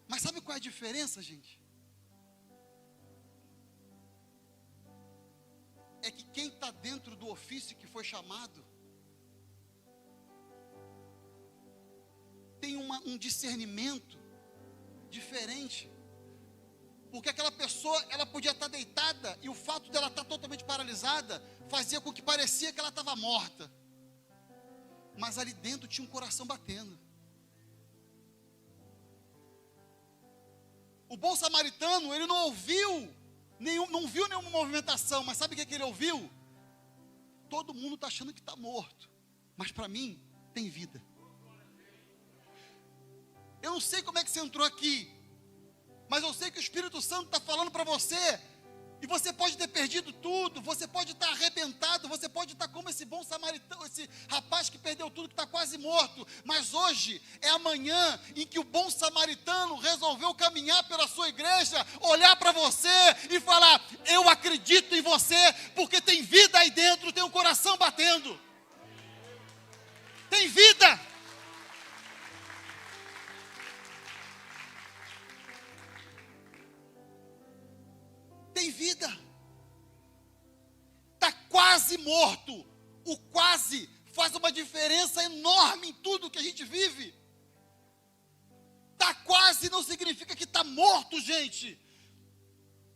Mas sabe qual é a diferença, gente? É que quem está dentro do ofício que foi chamado tem um discernimento diferente. Porque aquela pessoa, ela podia estar deitada e o fato dela estar totalmente paralisada fazia com que parecia que ela estava morta. Mas ali dentro tinha um coração batendo. O bom samaritano, ele não ouviu, não viu nenhuma movimentação, mas sabe o que ele ouviu? Todo mundo está achando que está morto, mas para mim tem vida. Eu não sei como é que você entrou aqui, mas eu sei que o Espírito Santo está falando para você. E você pode ter perdido tudo, você pode estar arrebentado, você pode estar como esse bom samaritano, esse rapaz que perdeu tudo, que está quase morto. Mas hoje é a manhã em que o bom samaritano resolveu caminhar pela sua igreja, olhar para você e falar: eu acredito em você, porque tem vida aí dentro, tem um coração batendo. Tem vida. Tem vida. Está quase morto. O quase faz uma diferença enorme em tudo que a gente vive. Está quase não significa que está morto, gente.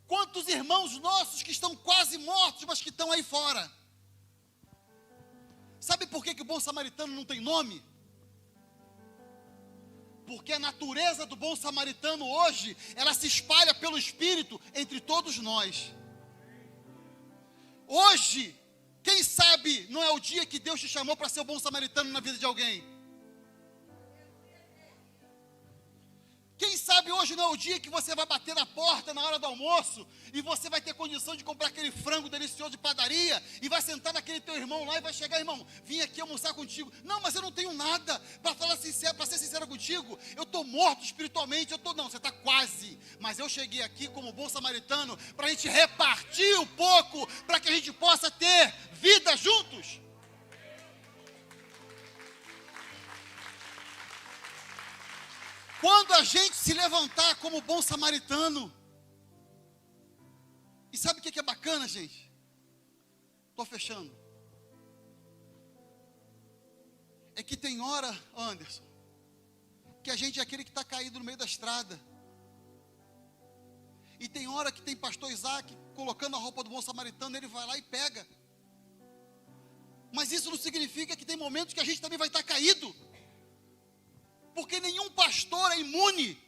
Quantos irmãos nossos que estão quase mortos, mas que estão aí fora? Sabe por que o bom samaritano não tem nome? Porque a natureza do bom samaritano hoje, ela se espalha pelo Espírito entre todos nós. Hoje, quem sabe não é o dia que Deus te chamou para ser o bom samaritano na vida de alguém? Quem sabe hoje não é o dia que você vai bater na porta na hora do almoço e você vai ter condição de comprar aquele frango delicioso de padaria e vai sentar naquele teu irmão lá e vai chegar: irmão, vim aqui almoçar contigo. Não, mas eu não tenho nada, para falar sincero, para ser sincero contigo, eu estou morto espiritualmente, não, você está quase, mas eu cheguei aqui como bom samaritano para a gente repartir um pouco, para que a gente possa ter vida juntos. Quando a gente se levantar como bom samaritano, e sabe o que é bacana, gente? Estou fechando. É que tem hora, Anderson, que a gente é aquele que está caído no meio da estrada. E tem hora que tem pastor Isaac colocando a roupa do bom samaritano, ele vai lá e pega. Mas isso não significa que tem momentos que a gente também vai estar caído. Porque nenhum pastor é imune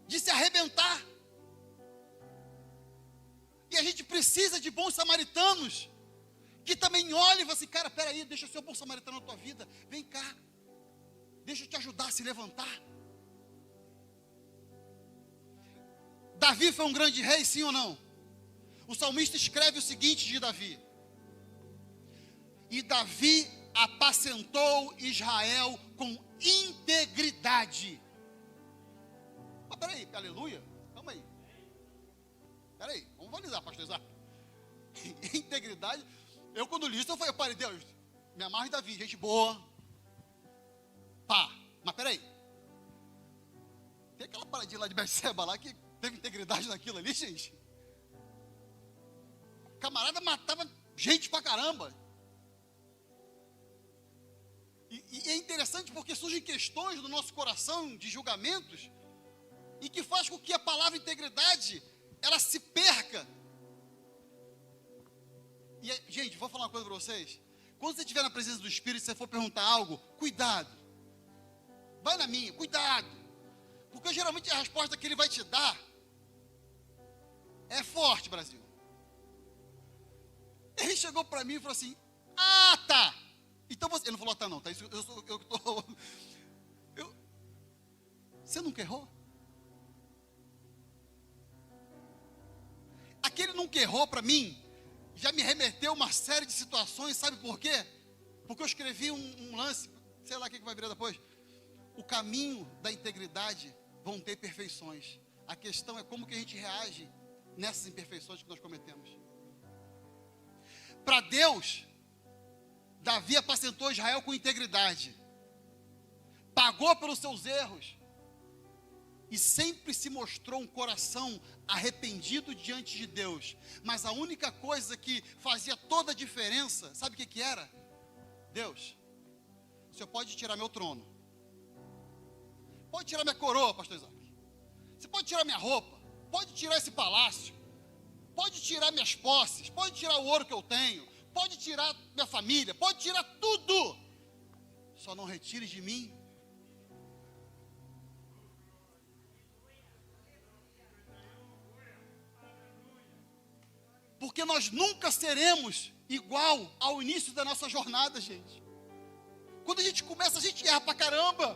de se arrebentar. E a gente precisa de bons samaritanos que também olhem e falem assim: cara, peraí, deixa eu ser o bom samaritano na tua vida. Vem cá, deixa eu te ajudar a se levantar. Davi foi um grande rei, sim ou não? O salmista escreve o seguinte de Davi: e Davi apacentou Israel com integridade. Mas peraí, aleluia, calma aí. Peraí, vamos valorizar, pastor Isaac. Integridade, eu quando li isso, eu falei, Deus, me amarra em Davi, gente boa. Pá, mas peraí. Tem aquela paradinha lá de Betseba lá que teve integridade naquilo ali, gente. Camarada matava gente pra caramba. E é interessante porque surgem questões do nosso coração, de julgamentos, e que faz com que a palavra integridade, ela se perca. E, gente, vou falar uma coisa para vocês. Quando você estiver na presença do Espírito, se você for perguntar algo, cuidado. Vai na minha, cuidado. Porque geralmente a resposta que ele vai te dar é forte, Brasil. Ele chegou para mim e falou assim, ah, tá. Então você, ele não falou, tá não, tá, isso, você nunca errou? Aquele nunca errou para mim, já me remeteu uma série de situações, sabe por quê? Porque eu escrevi um lance, sei lá o que vai virar depois. O caminho da integridade vão ter imperfeições. A questão é como que a gente reage nessas imperfeições que nós cometemos. Para Deus, Davi apacentou Israel com integridade, pagou pelos seus erros e sempre se mostrou um coração arrependido diante de Deus. Mas a única coisa que fazia toda a diferença, sabe o que era? Deus, o Senhor pode tirar meu trono, pode tirar minha coroa, pastor Isaac, você pode tirar minha roupa, pode tirar esse palácio, pode tirar minhas posses, pode tirar o ouro que eu tenho, pode tirar minha família, pode tirar tudo, só não retire de mim porque nós nunca seremos igual ao início da nossa jornada, gente. Quando a gente começa, a gente erra pra caramba.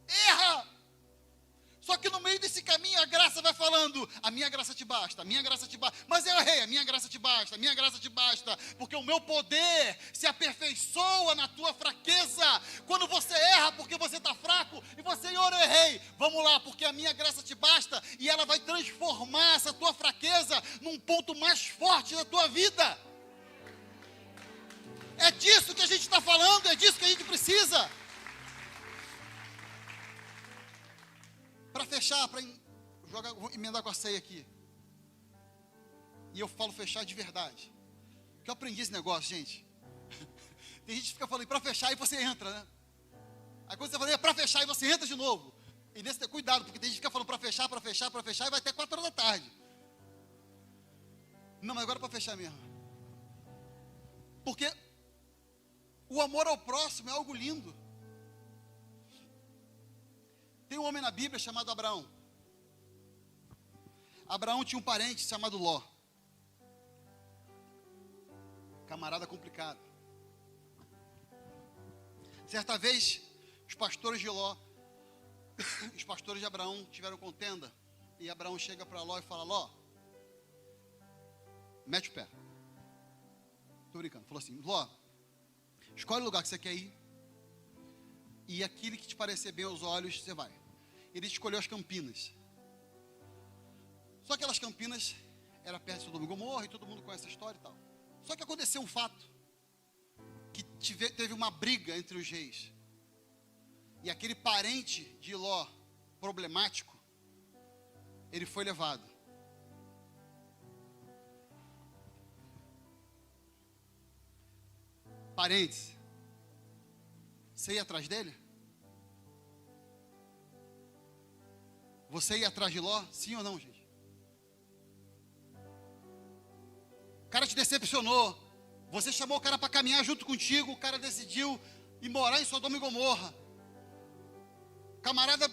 Erra! Só que no meio desse caminho a graça vai falando, a minha graça te basta, a minha graça te basta. Mas eu errei, a minha graça te basta, a minha graça te basta. Porque o meu poder se aperfeiçoa na tua fraqueza. Quando você erra porque você está fraco, e você, Senhor, eu errei. Vamos lá, porque a minha graça te basta. E ela vai transformar essa tua fraqueza num ponto mais forte da tua vida. É disso que a gente está falando, é disso que a gente precisa. Para fechar, vou emendar com a ceia aqui. E eu falo fechar de verdade. Porque eu aprendi esse negócio, gente. Tem gente que fica falando, para fechar, e você entra, né? Aí quando você fala, é para fechar, e você entra de novo. E nesse cuidado, porque tem gente que fica falando para fechar, e vai até 4 horas da tarde. Não, mas agora é para fechar mesmo. Porque o amor ao próximo é algo lindo. Tem um homem na Bíblia chamado Abraão. Abraão tinha um parente chamado Ló. Camarada complicado. Certa vez, os pastores de Ló, os pastores de Abraão tiveram contenda. E Abraão chega para Ló e fala, Ló, mete o pé. Estou brincando. Falou assim, Ló, escolhe o lugar que você quer ir. E aquele que te parecer bem aos olhos, você vai. Ele escolheu as Campinas. Só que aquelas Campinas era perto de Sodoma e Gomorra, e todo mundo conhece a história e tal. Só que aconteceu um fato, que teve uma briga entre os reis. E aquele parente de Ló, problemático, ele foi levado. Parentes, você ia atrás dele? Você ia atrás de Ló? Sim ou não, gente? O cara te decepcionou. Você chamou o cara para caminhar junto contigo. O cara decidiu ir morar em Sodoma e Gomorra. O camarada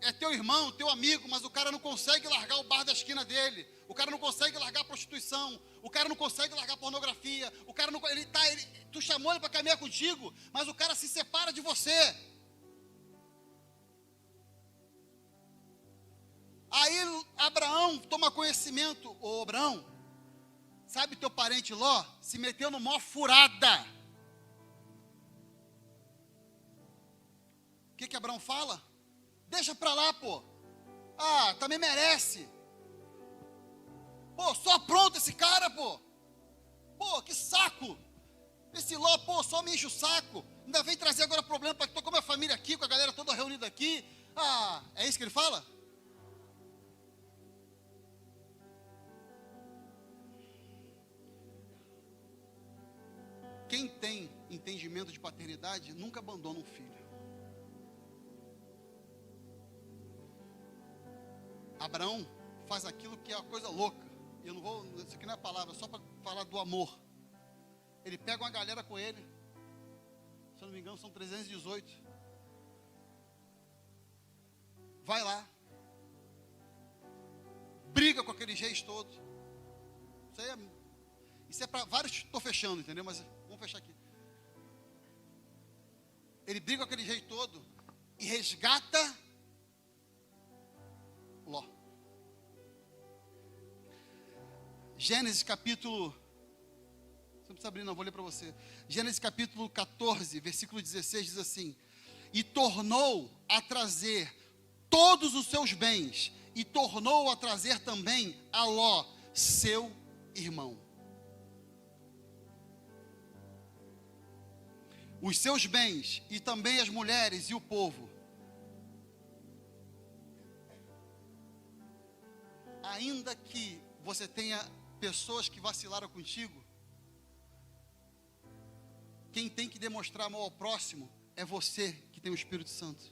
é teu irmão, teu amigo, mas o cara não consegue largar o bar da esquina dele. O cara não consegue largar a prostituição. O cara não consegue largar a pornografia. O cara não, tu chamou ele para caminhar contigo, mas o cara se separa de você. Aí Abraão toma conhecimento, ô Abraão, sabe teu parente Ló? Se meteu numa furada. que Abraão fala? Deixa pra lá, pô. Ah, também merece. Pô, só pronto esse cara, pô. Pô, que saco. Esse Ló, pô, só me enche o saco. Ainda vem trazer agora problema para que tô com a minha família aqui, com a galera toda reunida aqui. Ah, é isso que ele fala? Quem tem entendimento de paternidade nunca abandona um filho. Abraão faz aquilo que é uma coisa louca. Eu não vou, isso aqui não é palavra, só para falar do amor. Ele pega uma galera com ele. Se eu não me engano, são 318. Vai lá. Briga com aquele jeito todo. Isso é para vários, estou fechando, entendeu? Mas vamos fechar aqui. Ele briga com aquele jeito todo e resgata Ló. Gênesis capítulo... Você não precisa abrir não, vou ler para você. Gênesis capítulo 14, versículo 16 diz assim: e tornou a trazer todos os seus bens, e tornou a trazer também a Ló, seu irmão. Os seus bens, e também as mulheres e o povo. Ainda que você tenha pessoas que vacilaram contigo, quem tem que demonstrar amor ao próximo é você que tem o Espírito Santo.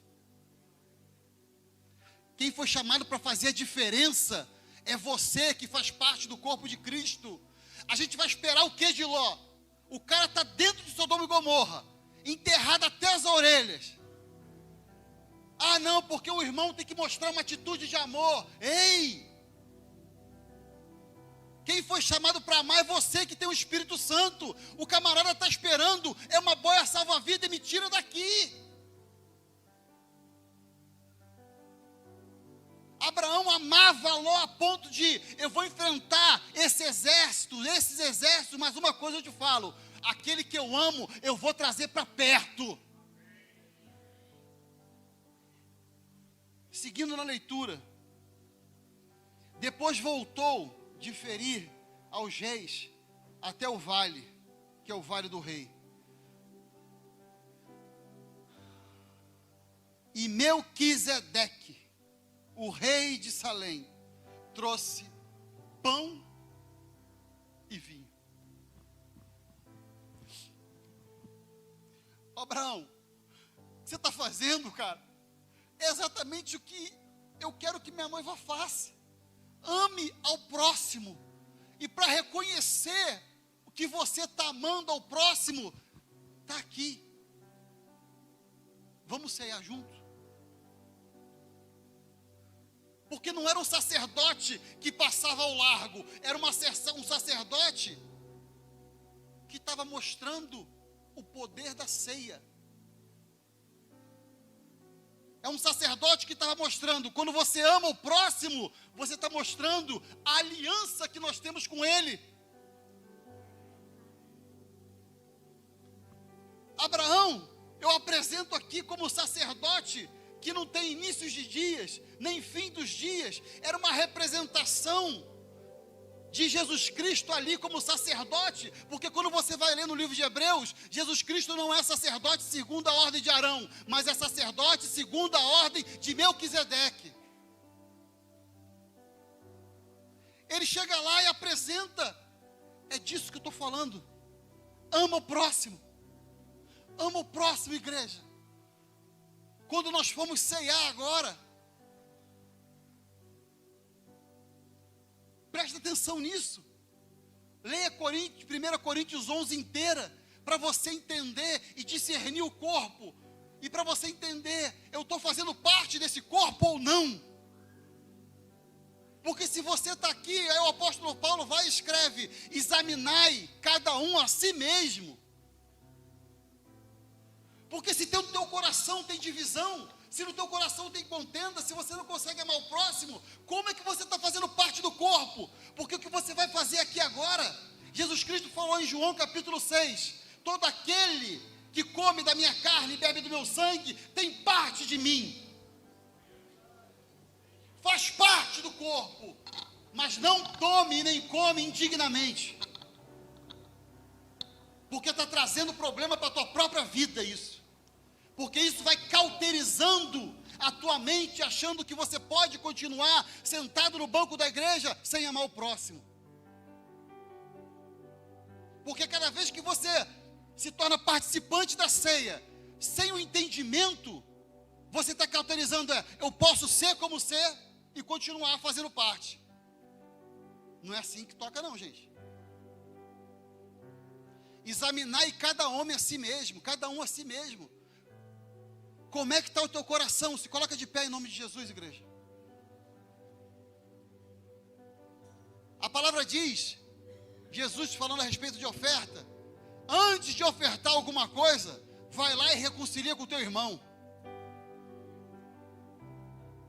Quem foi chamado para fazer a diferença é você que faz parte do corpo de Cristo. A gente vai esperar o que de Ló? O cara está dentro de Sodoma e Gomorra, enterrado até as orelhas. Ah não, porque o irmão tem que mostrar uma atitude de amor. Ei! Quem foi chamado para amar é você que tem o Espírito Santo. O camarada está esperando, é uma boia salva-vida e me tira daqui. Abraão amava Ló a ponto de, eu vou enfrentar esses exércitos, mas uma coisa eu te falo, aquele que eu amo, eu vou trazer para perto. Seguindo na leitura, depois voltou de ferir aos reis até o vale, que é o vale do rei. E Melquisedeque, o rei de Salém, trouxe pão e vinho. Abraão, o que você está fazendo, cara? É exatamente o que eu quero que minha noiva faça. Ame ao próximo. E para reconhecer o que você está amando ao próximo, está aqui. Vamos ceiar junto. Porque não era um sacerdote que passava ao largo, era um sacerdote que estava mostrando o poder da ceia. É um sacerdote que estava mostrando, quando você ama o próximo, você está mostrando a aliança que nós temos com ele. Abraão, eu apresento aqui como sacerdote que não tem inícios de dias, nem fim dos dias. Era uma representação de Jesus Cristo ali como sacerdote, porque quando você vai ler no livro de Hebreus, Jesus Cristo não é sacerdote segundo a ordem de Arão, mas é sacerdote segundo a ordem de Melquisedeque. Ele chega lá e apresenta, é disso que eu estou falando, ama o próximo, igreja. Quando nós formos ceiar agora, presta atenção nisso. Leia 1 Coríntios 11 inteira, para você entender e discernir o corpo. E para você entender, eu estou fazendo parte desse corpo ou não. Porque se você está aqui, aí o apóstolo Paulo vai e escreve: examinai cada um a si mesmo. Porque se no teu coração tem divisão, se no teu coração tem contenda, se você não consegue amar o próximo, como é que você está fazendo parte do corpo? Porque o que você vai fazer aqui agora, Jesus Cristo falou em João capítulo 6, todo aquele que come da minha carne e bebe do meu sangue, tem parte de mim. Faz parte do corpo, mas não tome nem come indignamente. Porque está trazendo problema para a tua própria vida isso. Porque isso vai cauterizando a tua mente, achando que você pode continuar sentado no banco da igreja sem amar o próximo. Porque cada vez que você se torna participante da ceia, sem o entendimento, você está cauterizando, eu posso ser como ser e continuar fazendo parte. Não é assim que toca não, gente. Examinai cada homem a si mesmo, cada um a si mesmo. Como é que está o teu coração? Se coloca de pé em nome de Jesus, igreja. A palavra diz, Jesus falando a respeito de oferta, antes de ofertar alguma coisa, vai lá e reconcilia com o teu irmão.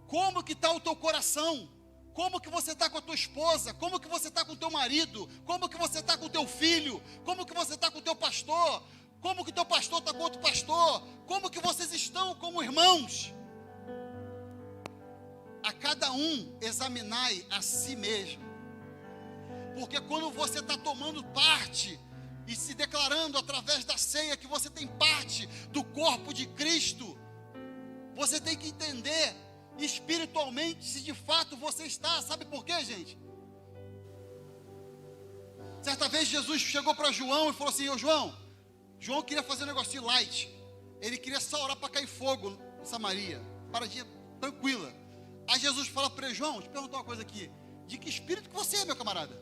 Como que está o teu coração? Como que você está com a tua esposa? Como que você está com o teu marido? Como que você está com o teu filho? Como que você está com o teu pastor? Como que o teu pastor está com outro pastor? Como que vocês estão como irmãos? A cada um examinai a si mesmo. Porque quando você está tomando parte e se declarando através da ceia que você tem parte do corpo de Cristo, você tem que entender espiritualmente se de fato você está. Sabe por quê, gente? Certa vez Jesus chegou para João e falou assim: ô João queria fazer um negocinho light. Ele queria só orar para cair fogo em Samaria, paradinha tranquila. Aí Jesus fala para ele: João, deixa eu perguntar uma coisa aqui, de que espírito que você é, meu camarada?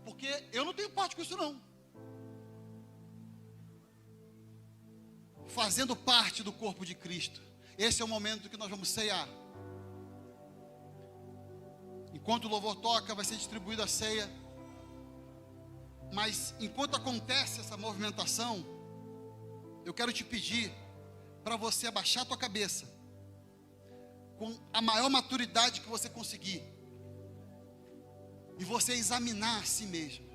Porque eu não tenho parte com isso não. Fazendo parte do corpo de Cristo, esse é o momento que nós vamos ceiar. Enquanto o louvor toca, vai ser distribuída a ceia. Mas enquanto acontece essa movimentação, eu quero te pedir para você abaixar a tua cabeça com a maior maturidade que você conseguir, e você examinar a si mesmo.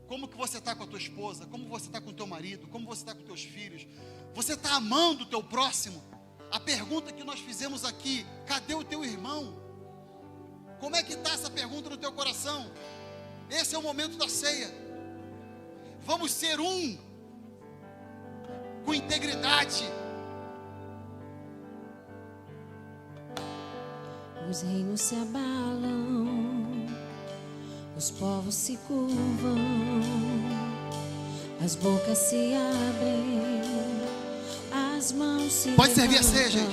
Como que você está com a tua esposa? Como você está com o teu marido? Como você está com os teus filhos? Você está amando o teu próximo? A pergunta que nós fizemos aqui: cadê o teu irmão? Como é que está essa pergunta no teu coração? Esse é o momento da ceia. Vamos ser um, com integridade. Os reinos se abalam, os povos se curvam, as bocas se abrem, as mãos se pode servir a ceia, gente,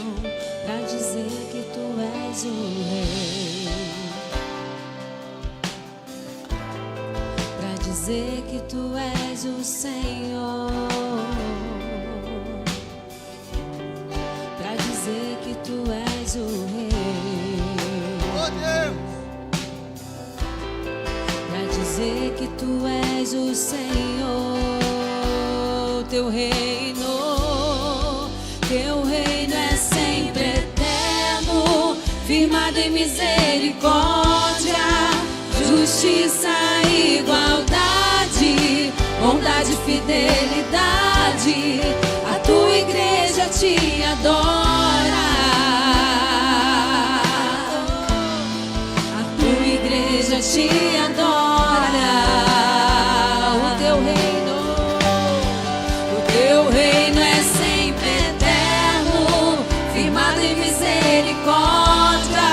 para dizer que tu és o rei, para dizer que tu és o Senhor, para dizer que tu és o rei. Oh Deus! Dizer que tu és o Senhor, teu reino é sempre eterno, firmado em misericórdia, justiça e igualdade, bondade e fidelidade, a tua igreja te adora, a tua igreja te adora. O teu reino é sempre eterno, firmado em misericórdia,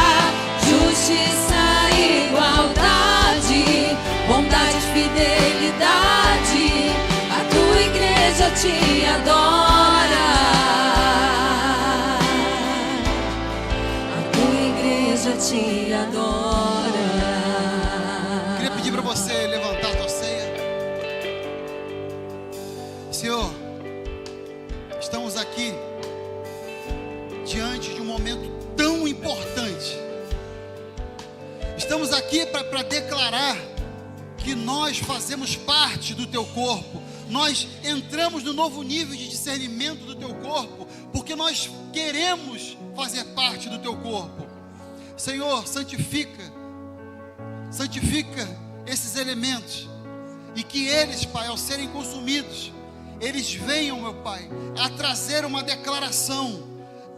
justiça e igualdade, bondade e fidelidade, a tua igreja te adora, a tua igreja te adora. Queria pedir para você levantar a tua ceia. Senhor, estamos aqui diante de um momento tão importante. Estamos aqui para declarar que nós fazemos parte do teu corpo. Nós entramos no novo nível de discernimento do teu corpo, porque nós queremos fazer parte do teu corpo. Senhor, santifica esses elementos. E que eles, Pai, ao serem consumidos, eles venham, meu Pai, a trazer uma declaração: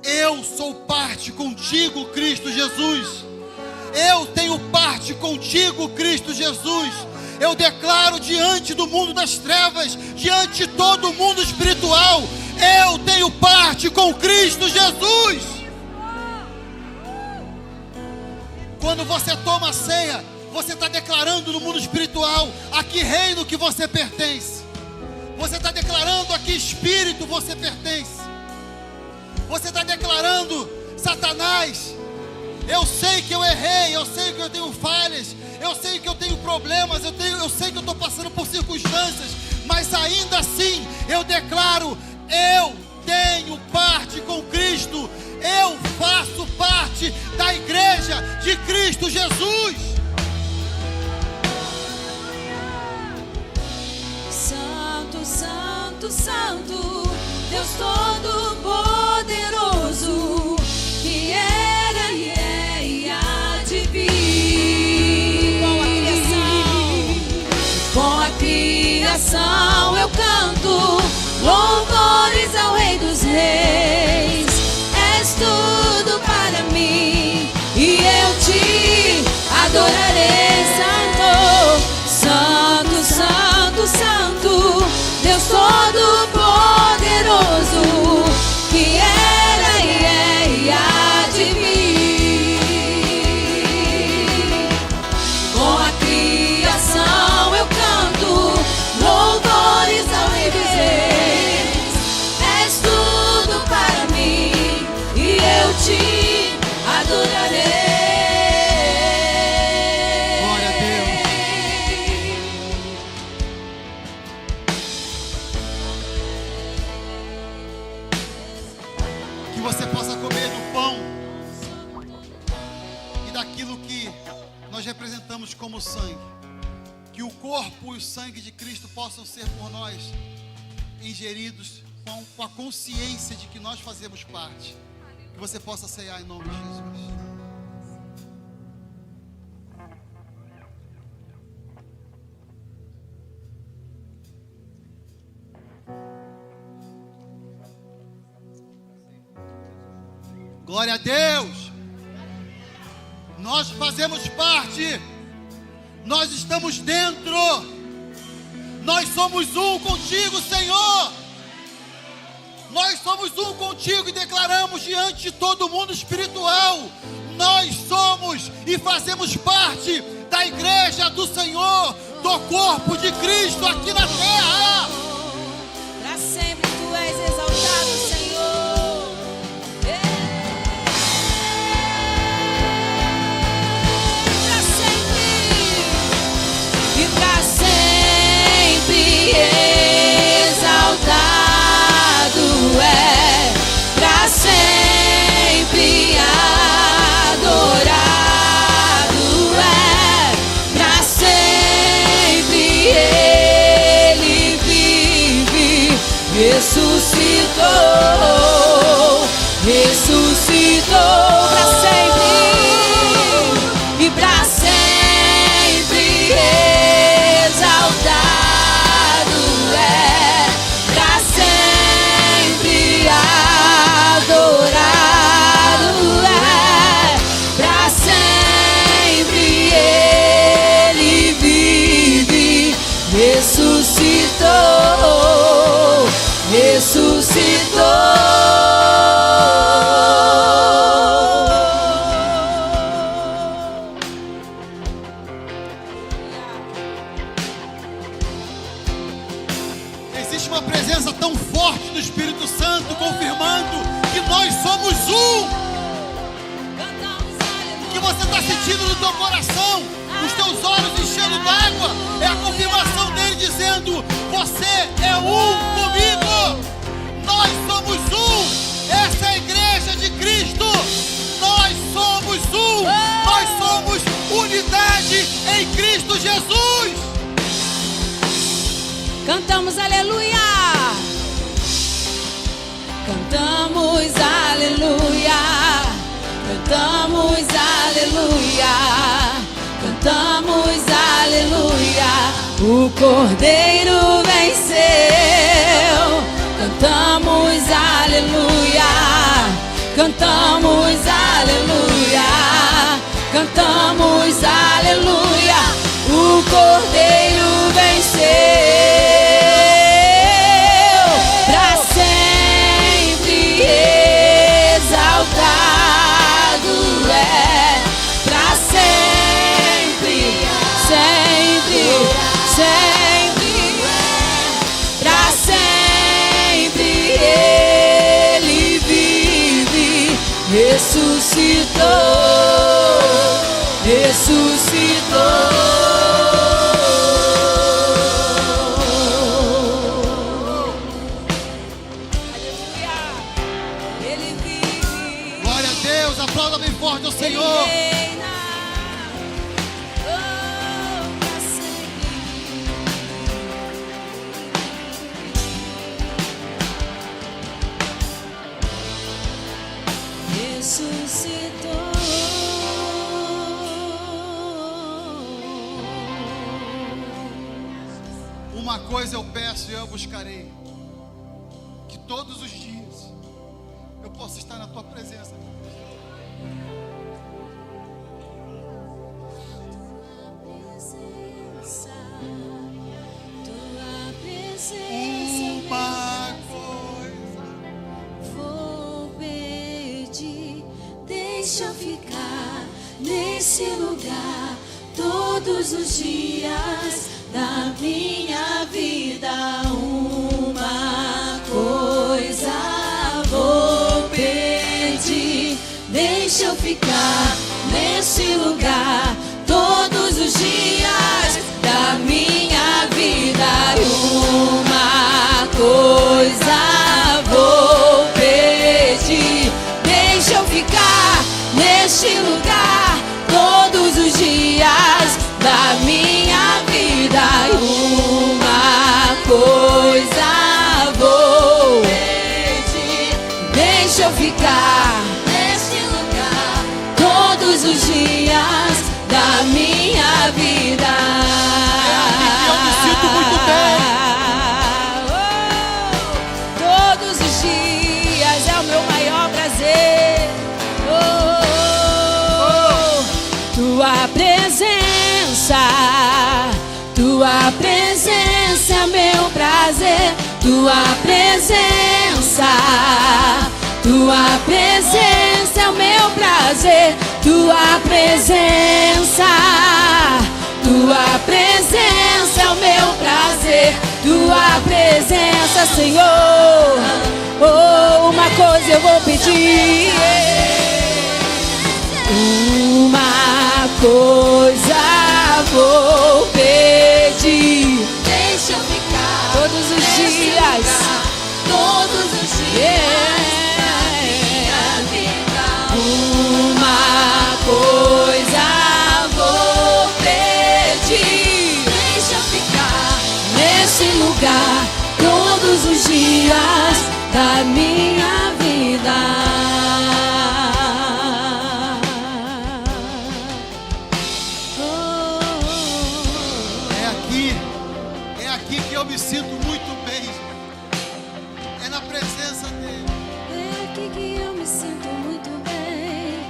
eu sou parte contigo, Cristo Jesus. Eu tenho parte contigo, Cristo Jesus. Eu declaro diante do mundo das trevas, diante de todo o mundo espiritual, eu tenho parte com Cristo Jesus. Quando você toma a ceia, você está declarando no mundo espiritual a que reino que você pertence. Você está declarando a que espírito você pertence. Você está declarando: Satanás, eu sei que eu errei, eu sei que eu tenho falhas, eu sei que eu tenho problemas, eu sei que eu estou passando por circunstâncias, mas ainda assim eu declaro: eu tenho parte com Cristo, eu faço parte da igreja de Cristo Jesus. Santo, Santo, Santo, Deus Todo-Poderoso, que era e é e há de vir. Com a criação eu canto louvores ao Rei dos Reis. És tudo para mim e eu te adorarei. Santo, Santo, Santo, Santo, Deus Todo-Poderoso, que era e é e há de vir. Com a criação eu canto louvores ao Rei dos Reis. És tudo para mim e eu te adorarei. Representamos como sangue, que o corpo e o sangue de Cristo possam ser por nós ingeridos com a consciência de que nós fazemos parte. Que você possa ceiar em nome de Jesus. Glória a Deus. Nós fazemos parte, nós estamos dentro, nós somos um contigo, Senhor. Nós somos um contigo e declaramos diante de todo mundo espiritual: nós somos e fazemos parte da igreja do Senhor, do corpo de Cristo aqui na terra. Para sempre tu és exaltado, Senhor. Exaltado é, pra sempre adorado é, pra sempre Ele vive, ressuscitou, ressuscitou pra sempre e pra sempre exaltado é, pra sempre adorado é, pra sempre Ele vive, ressuscitou, ressuscitou. Existe uma presença tão forte do Espírito Santo confirmando que nós somos um. O que você está sentindo no teu coração, os teus olhos enchendo d'água, é a confirmação dele dizendo: você é um comigo. Nós somos um. Essa é a igreja de Cristo. Nós somos um. Nós somos unidade em Cristo Jesus. Cantamos aleluia. Cantamos aleluia. Cantamos aleluia. Cantamos aleluia. O Cordeiro venceu. Cantamos aleluia. Cantamos aleluia. Cantamos aleluia. O Cordeiro venceu. Pra sempre exaltado é. Pra sempre, sempre, sempre. Pra sempre Ele vive. Ressuscitou. Aleluia. Ele vive. Glória a Deus, aplauda bem forte ao Senhor. Ele reina. Oh, pra sempre. Ressuscitou. Uma coisa eu peço e eu buscarei: que todos os dias eu possa estar na tua presença. Tua presença, Uma coisa vou pedir, deixa eu ficar nesse lugar todos os dias da minha vida. Uma coisa vou pedir, deixa eu ficar nesse lugar todos os dias da minha vida. Uma coisa vou pedir, deixa eu ficar neste lugar todos os dias da minha vida. Uma coisa vou pedir, deixa eu ficar neste lugar todos os dias da minha vida. eu me sinto muito bem. Todos os dias é o meu maior prazer. Tua presença, tua presença é meu prazer. Tua presença, tua presença é o meu prazer. Tua presença, tua presença é o meu prazer. Tua presença, Senhor. Oh, uma coisa eu vou pedir. Uma coisa vou pedir, deixa eu ficar todos os dias, todos os dias da minha vida. Uma coisa vou pedir, deixa eu ficar nesse lugar todos os dias da minha vida. Eu me sinto muito bem. É na presença dele. É aqui que eu me sinto muito bem.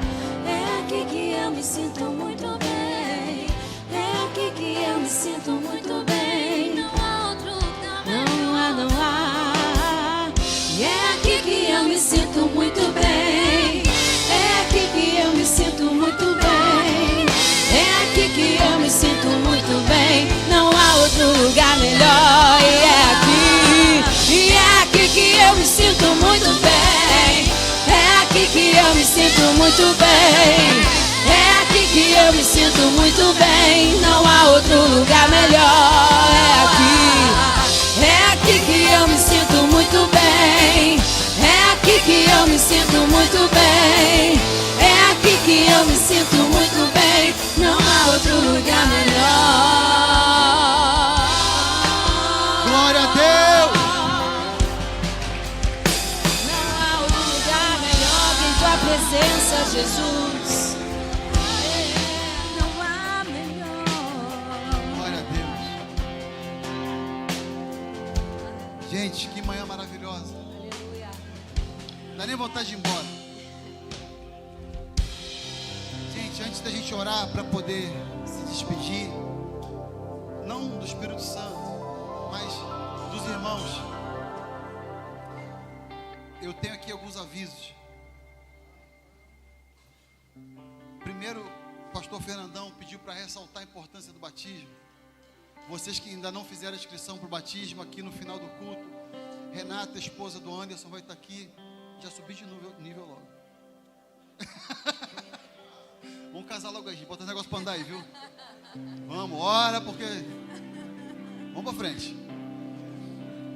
É aqui que eu me sinto muito bem. É aqui que eu me sinto muito bem. Não há outro lugar. Não há. E é aqui que eu me sinto muito bem. É aqui que eu me sinto muito bem. É aqui que eu me sinto muito bem. Não há outro lugar melhor. E é aqui que eu me sinto muito bem. É aqui que eu me sinto muito bem. É aqui que eu me sinto muito bem. Não há outro lugar melhor. É aqui que eu me sinto muito bem. É aqui que eu me sinto muito bem. É aqui que eu me sinto muito bem. Não há outro lugar melhor. Glória a Deus. Não há outro lugar melhor que em tua presença, Jesus. Não há melhor. Glória a Deus. nem vontade de ir embora. Gente, antes da gente orar para poder se despedir, não do Espírito Santo, mas dos irmãos, eu tenho aqui alguns avisos. Primeiro, o pastor Fernandão pediu para ressaltar a importância do batismo. Vocês que ainda não fizeram a inscrição para o batismo, aqui no final do culto, Renata, esposa do Anderson, vai estar aqui. Já subi de nível logo. Vamos casar logo aí, bota esse negócio para andar aí, viu? Vamos, ora, porque... Vamos para frente.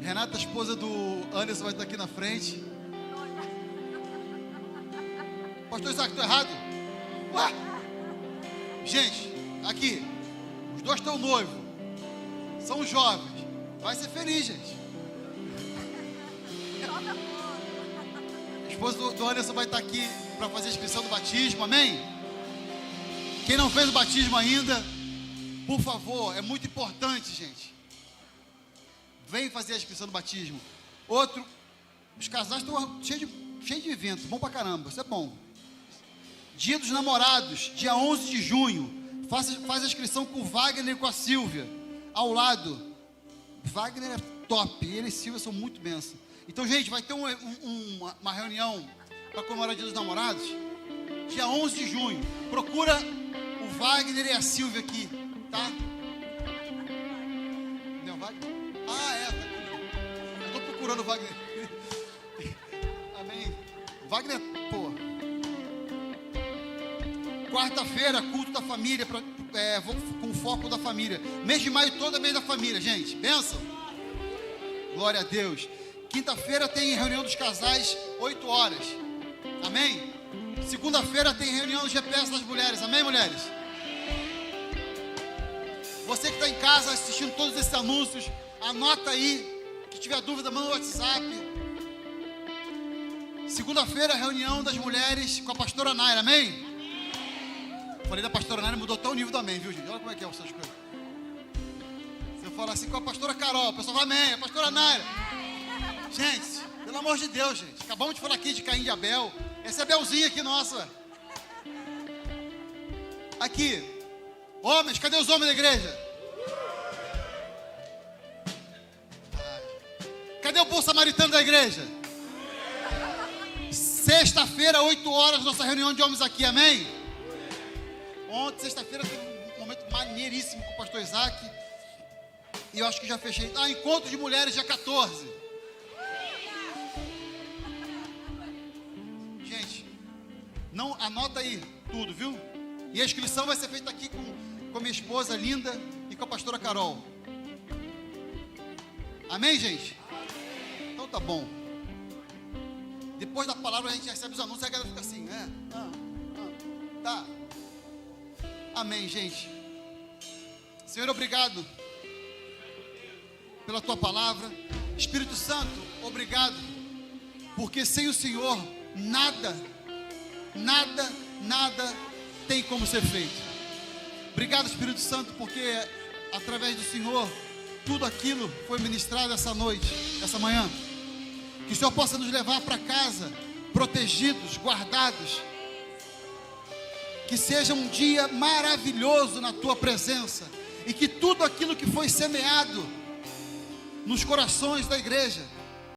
Renata, esposa do Anderson, vai estar aqui na frente. Pastor Isaac, estou errado? Ué? Gente, aqui, os dois estão noivos, são jovens, vai ser feliz, gente. A esposa do Anderson vai estar aqui para fazer a inscrição do batismo, amém? Quem não fez o batismo ainda, por favor, é muito importante, gente. Vem fazer a inscrição do batismo. Outro, os casais estão cheios de evento, bom pra caramba, isso é bom. Dia dos Namorados, dia 11 de junho, faz a inscrição com o Wagner e com a Silvia, ao lado. Wagner é top, ele e Silvia são muito bênçãos. Então, gente, vai ter uma reunião para comemorar o Dia dos Namorados, dia 11 de junho. Procura o Wagner e a Silvia aqui, tá? Não, Wagner? Ah, tá aqui. Eu estou procurando o Wagner. Amém. Wagner, pô. Quarta-feira, culto da família, com foco da família. Mês de maio, todo mês da família, gente. Bênção. Glória a Deus. Quinta-feira tem reunião dos casais, 8 horas. Amém? Segunda-feira tem reunião do GPS das mulheres. Amém, mulheres? Você que está em casa assistindo todos esses anúncios, anota aí. Que tiver dúvida, manda no WhatsApp. Segunda-feira, reunião das mulheres com a pastora Naira. Amém? Falei da pastora Naira, mudou até o nível do amém, viu, gente? Olha como é que é essas coisas. Se eu falar assim com a pastora Carol, o pessoal fala amém, a pastora Naira. Gente, pelo amor de Deus, gente. Acabamos de falar aqui de Caim e Abel. Essa é a Belzinha aqui, nossa. Aqui. Homens, cadê os homens da igreja? Cadê o bom samaritano da igreja? Sexta-feira, 8 horas, nossa reunião de homens aqui, amém? Ontem, sexta-feira, teve um momento maneiríssimo com o pastor Isaac. E eu acho que já fechei. Encontro de mulheres, dia 14. Gente, não anota aí tudo, viu? E a inscrição vai ser feita aqui com a minha esposa linda e com a pastora Carol. Amém, gente? Então tá bom. Depois da palavra a gente recebe os anúncios e a galera fica assim, tá. Amém, gente. Senhor, obrigado pela tua palavra. Espírito Santo, obrigado, porque sem o Senhor nada tem como ser feito. Obrigado, Espírito Santo, porque através do Senhor tudo aquilo foi ministrado essa noite, essa manhã. Que o Senhor possa nos levar para casa protegidos, guardados. Que seja um dia maravilhoso na tua presença e que tudo aquilo que foi semeado nos corações da igreja